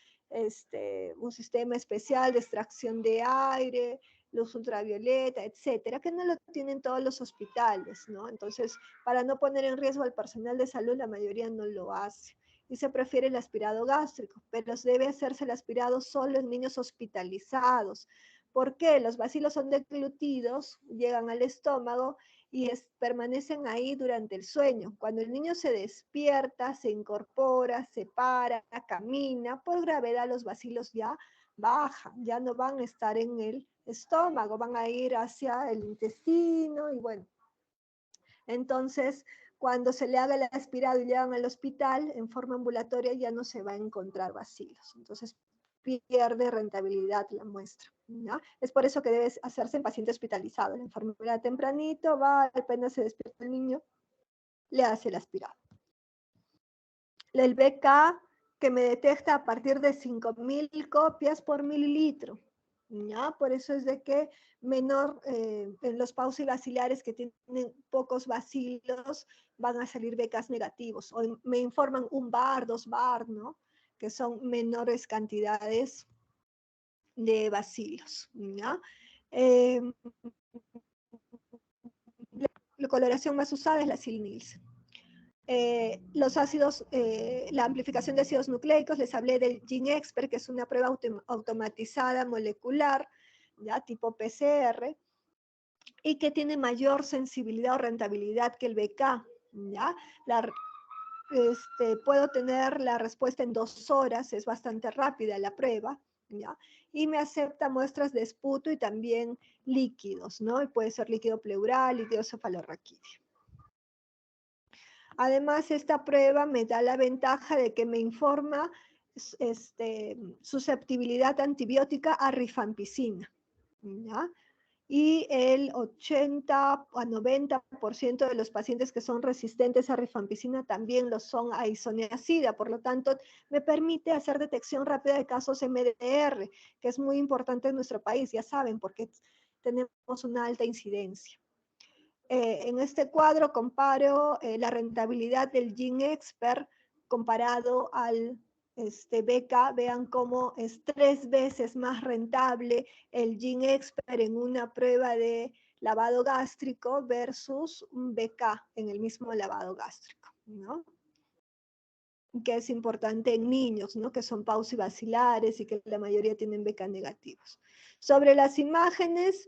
un sistema especial de extracción de aire, luz ultravioleta, etcétera, que no lo tienen todos los hospitales, ¿no? Entonces, para no poner en riesgo al personal de salud, la mayoría no lo hace. Y se prefiere el aspirado gástrico, pero debe hacerse el aspirado solo en niños hospitalizados. ¿Por qué? Los bacilos son deglutidos, llegan al estómago y permanecen ahí durante el sueño. Cuando el niño se despierta, se incorpora, se para, camina, por gravedad los bacilos ya bajan, ya no van a estar en el estómago, van a ir hacia el intestino y bueno. Entonces, cuando se le haga el aspirado y llevan al hospital en forma ambulatoria, ya no se va a encontrar bacilos. Entonces, pierde rentabilidad la muestra, ¿no? Es por eso que debe hacerse en paciente hospitalizado. La enfermera tempranito va, apenas se despierta el niño, le hace el aspirado. El BK que me detecta a partir de 5.000 copias por mililitro. ¿Ya? Por eso es de que menor, en los paucibacilares que tienen pocos bacilos, van a salir BKs negativos. O me informan 1 bar, 2 bar, ¿no? Que son menores cantidades de bacilos. ¿Ya? La coloración más usada es la Sil-Nielsen. Los ácidos, la amplificación de ácidos nucleicos, les hablé del GeneXpert, que es una prueba automatizada molecular, ya tipo PCR, y que tiene mayor sensibilidad o rentabilidad que el BK, ¿ya? Puedo tener la respuesta en 2 horas, es bastante rápida la prueba, ¿ya? Y me acepta muestras de esputo y también líquidos, ¿no? Y puede ser líquido pleural, líquido cefalorraquídeo. Además, esta prueba me da la ventaja de que me informa susceptibilidad antibiótica a rifampicina, ¿ya? Y el 80 a 90% de los pacientes que son resistentes a rifampicina también lo son a isoniazida, por lo tanto, me permite hacer detección rápida de casos MDR, que es muy importante en nuestro país, ya saben, porque tenemos una alta incidencia. En este cuadro comparo la rentabilidad del GeneXpert comparado al BK. Vean cómo es 3 veces más rentable el GeneXpert en una prueba de lavado gástrico versus un BK en el mismo lavado gástrico, ¿no? Que es importante en niños, ¿no? Que son paucibacilares y que la mayoría tienen BK negativos. Sobre las imágenes,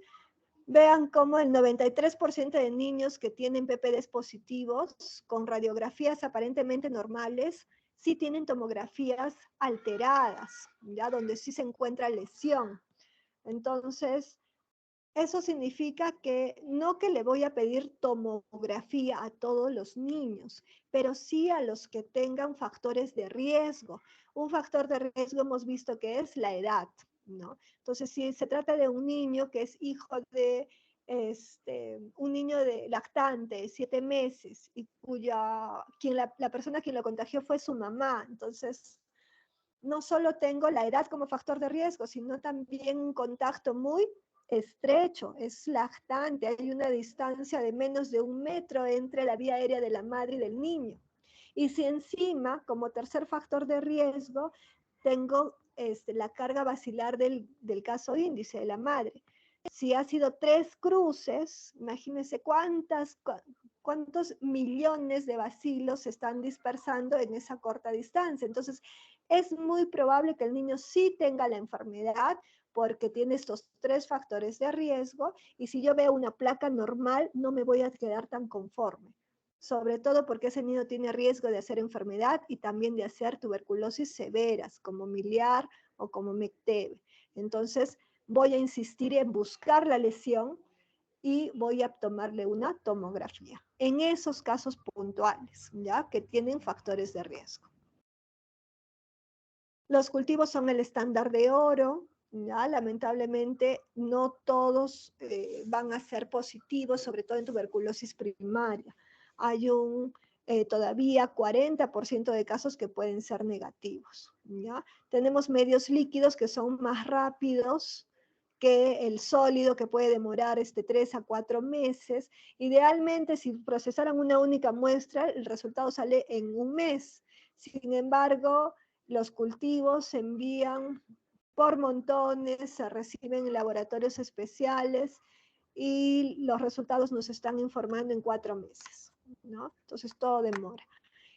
vean cómo el 93% de niños que tienen PPDs positivos con radiografías aparentemente normales, sí tienen tomografías alteradas, ¿ya? Donde sí se encuentra lesión. Entonces, eso significa que no que le voy a pedir tomografía a todos los niños, pero sí a los que tengan factores de riesgo. Un factor de riesgo hemos visto que es la edad, ¿no? Entonces, si se trata de un niño que es hijo de un niño de lactante de 7 meses y la persona quien lo contagió fue su mamá, entonces no solo tengo la edad como factor de riesgo, sino también un contacto muy estrecho, es lactante, hay una distancia de menos de 1 metro entre la vía aérea de la madre y del niño. Y si encima, como tercer factor de riesgo, tengo la carga bacilar del caso índice de la madre. Si ha sido 3 cruces, imagínense cuántos millones de bacilos se están dispersando en esa corta distancia. Entonces, es muy probable que el niño sí tenga la enfermedad porque tiene estos 3 factores de riesgo, y si yo veo una placa normal, no me voy a quedar tan conforme. Sobre todo porque ese niño tiene riesgo de hacer enfermedad y también de hacer tuberculosis severas, como miliar o como MECTEB. Entonces, voy a insistir en buscar la lesión y voy a tomarle una tomografía en esos casos puntuales, ¿ya? Que tienen factores de riesgo. Los cultivos son el estándar de oro, ¿ya? Lamentablemente no todos van a ser positivos, sobre todo en tuberculosis primaria. Hay todavía 40% de casos que pueden ser negativos, ¿ya? Tenemos medios líquidos que son más rápidos que el sólido, que puede demorar 3 a 4 meses. Idealmente, si procesaran una única muestra, el resultado sale en un mes. Sin embargo, los cultivos se envían por montones, se reciben en laboratorios especiales y los resultados nos están informando en 4 meses, ¿no? Entonces todo demora.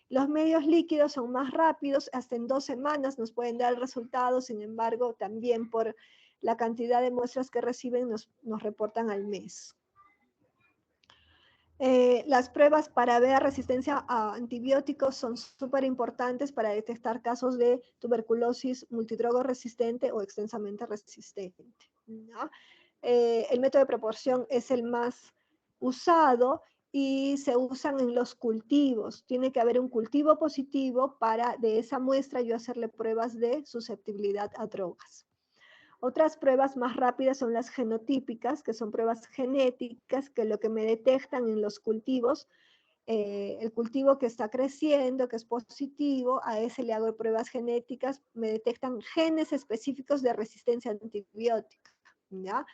Los medios líquidos son más rápidos, hasta en 2 semanas nos pueden dar resultados, sin embargo, también por la cantidad de muestras que reciben nos reportan al mes. Las pruebas para ver resistencia a antibióticos son súper importantes para detectar casos de tuberculosis multidrogo resistente o extensamente resistente, ¿no? El método de proporción es el más usado y se usan en los cultivos. Tiene que haber un cultivo positivo para de esa muestra yo hacerle pruebas de susceptibilidad a drogas. Otras pruebas más rápidas son las genotípicas, que son pruebas genéticas que lo que me detectan en los cultivos, el cultivo que está creciendo, que es positivo, a ese le hago pruebas genéticas, me detectan genes específicos de resistencia antibiótica, ¿ya?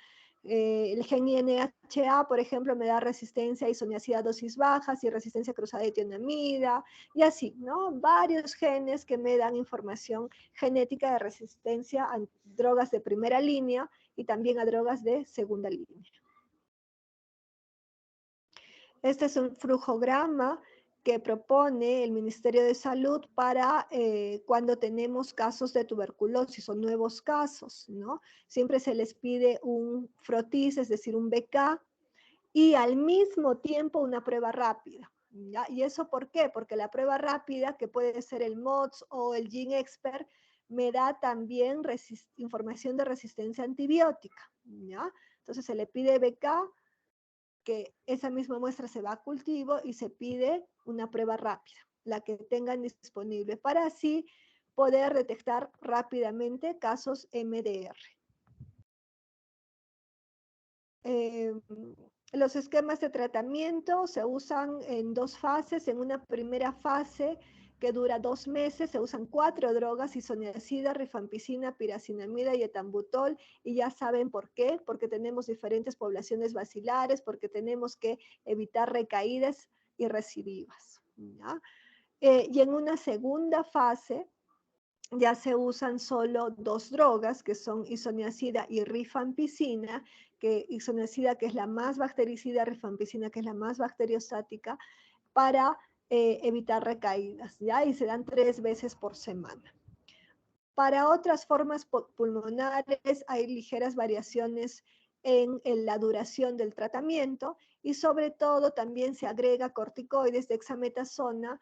El gen INHA, por ejemplo, me da resistencia a isoniazida a dosis bajas y resistencia cruzada de tionamida, y así, ¿no? Varios genes que me dan información genética de resistencia a drogas de primera línea y también a drogas de segunda línea. Este es un flujograma que propone el Ministerio de Salud para cuando tenemos casos de tuberculosis o nuevos casos, ¿no? Siempre se les pide un frotis, es decir, un BK, y al mismo tiempo una prueba rápida, ¿ya? ¿Y eso por qué? Porque la prueba rápida, que puede ser el MODS o el GeneXpert, me da también información de resistencia antibiótica, ¿ya? Entonces se le pide BK, que esa misma muestra se va a cultivo y se pide una prueba rápida, la que tengan disponible, para así poder detectar rápidamente casos MDR. Los esquemas de tratamiento se usan en 2 fases. En una primera fase que dura 2 meses, se usan 4 drogas: isoniazida, rifampicina, piracinamida y etambutol, y ya saben por qué, porque tenemos diferentes poblaciones bacilares, porque tenemos que evitar recaídas y recidivas, ¿ya? Y en una segunda fase ya se usan solo 2 drogas, que son isoniazida y rifampicina, que isoniazida, que es la más bactericida, rifampicina, que es la más bacteriostática, para evitar recaídas, ¿ya? Y se dan 3 veces por semana. Para otras formas pulmonares hay ligeras variaciones en la duración del tratamiento y sobre todo también se agrega corticoides, dexametasona,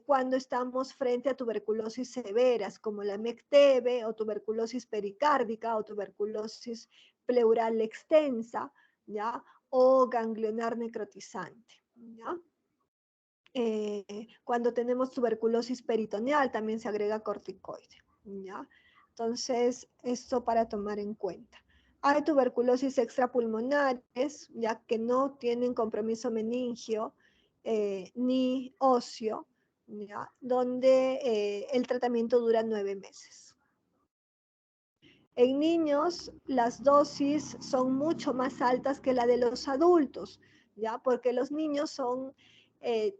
cuando estamos frente a tuberculosis severas como la MECTEBE o tuberculosis pericárdica o tuberculosis pleural extensa, ¿ya? O ganglionar necrotizante, ¿ya? Cuando tenemos tuberculosis peritoneal también se agrega corticoide, ¿ya? Entonces, esto para tomar en cuenta. Hay tuberculosis extrapulmonares, ya que no tienen compromiso meningio ni óseo, ¿ya? Donde el tratamiento dura 9 meses. En niños, las dosis son mucho más altas que la de los adultos, ¿ya? Porque los niños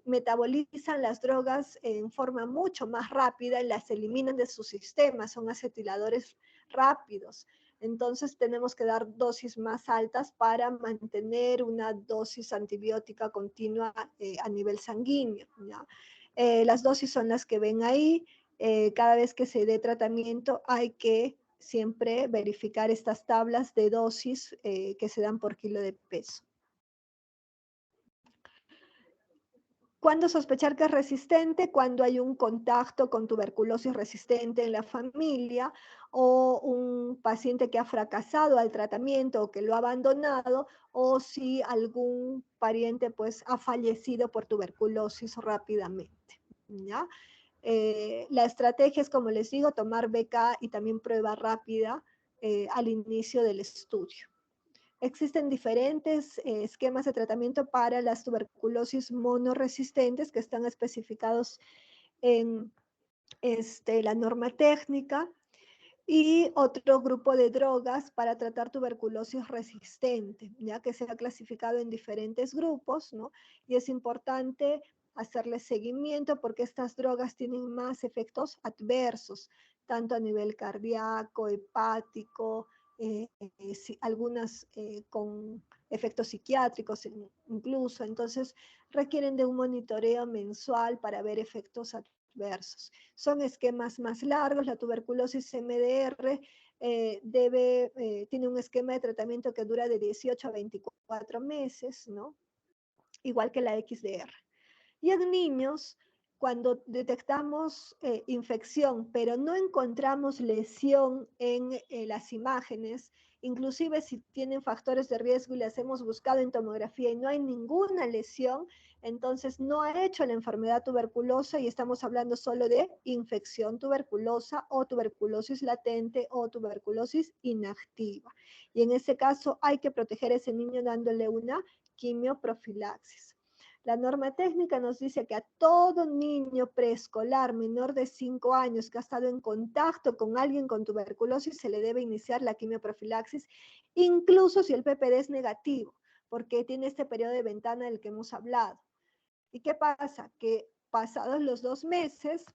metabolizan las drogas en forma mucho más rápida y las eliminan de su sistema, son acetiladores rápidos. Entonces tenemos que dar dosis más altas para mantener una dosis antibiótica continua a nivel sanguíneo, ¿ya? Las dosis son las que ven ahí. Cada vez que se dé tratamiento hay que siempre verificar estas tablas de dosis que se dan por kilo de peso. ¿Cuándo sospechar que es resistente? Cuando hay un contacto con tuberculosis resistente en la familia o un paciente que ha fracasado al tratamiento o que lo ha abandonado, o si algún pariente pues ha fallecido por tuberculosis rápidamente, ¿ya? La estrategia es, como les digo, tomar BK y también prueba rápida al inicio del estudio. Existen diferentes esquemas de tratamiento para las tuberculosis monoresistentes que están especificados en la norma técnica. y otro grupo de drogas para tratar tuberculosis resistente, ya que se ha clasificado en diferentes grupos, ¿no? Y es importante hacerle seguimiento porque estas drogas tienen más efectos adversos, tanto a nivel cardíaco, hepático, algunas con efectos psiquiátricos incluso. Entonces, requieren de un monitoreo mensual para ver efectos adversos. Son esquemas más largos. La tuberculosis MDR tiene un esquema de tratamiento que dura de 18 a 24 meses, ¿no? Igual que la XDR. Y en niños, cuando detectamos infección, pero no encontramos lesión en las imágenes, inclusive si tienen factores de riesgo y les hemos buscado en tomografía y no hay ninguna lesión, entonces no ha hecho la enfermedad tuberculosa y estamos hablando solo de infección tuberculosa o tuberculosis latente o tuberculosis inactiva. Y en ese caso hay que proteger a ese niño dándole una quimioprofilaxis. La norma técnica nos dice que a todo niño preescolar menor de 5 años que ha estado en contacto con alguien con tuberculosis se le debe iniciar la quimioprofilaxis, incluso si el PPD es negativo, porque tiene este periodo de ventana del que hemos hablado. ¿Y qué pasa? Que pasados los 2 meses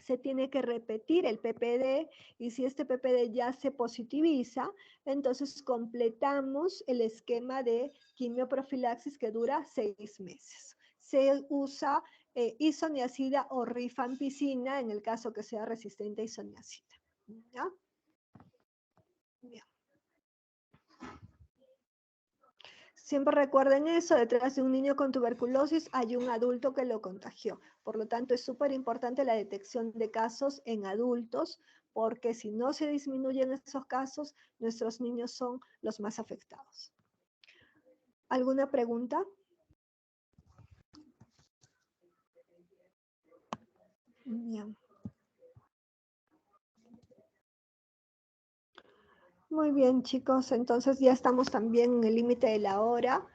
se tiene que repetir el PPD y si este PPD ya se positiviza, entonces completamos el esquema de quimioprofilaxis que dura 6 meses. Se usa isoniazida o rifampicina en el caso que sea resistente a isoniazida. ¿Ya? Bien. Siempre recuerden eso, detrás de un niño con tuberculosis hay un adulto que lo contagió. Por lo tanto, es súper importante la detección de casos en adultos, porque si no se disminuyen esos casos, nuestros niños son los más afectados. ¿Alguna pregunta? Bien. Muy bien, chicos. Entonces ya estamos también en el límite de la hora.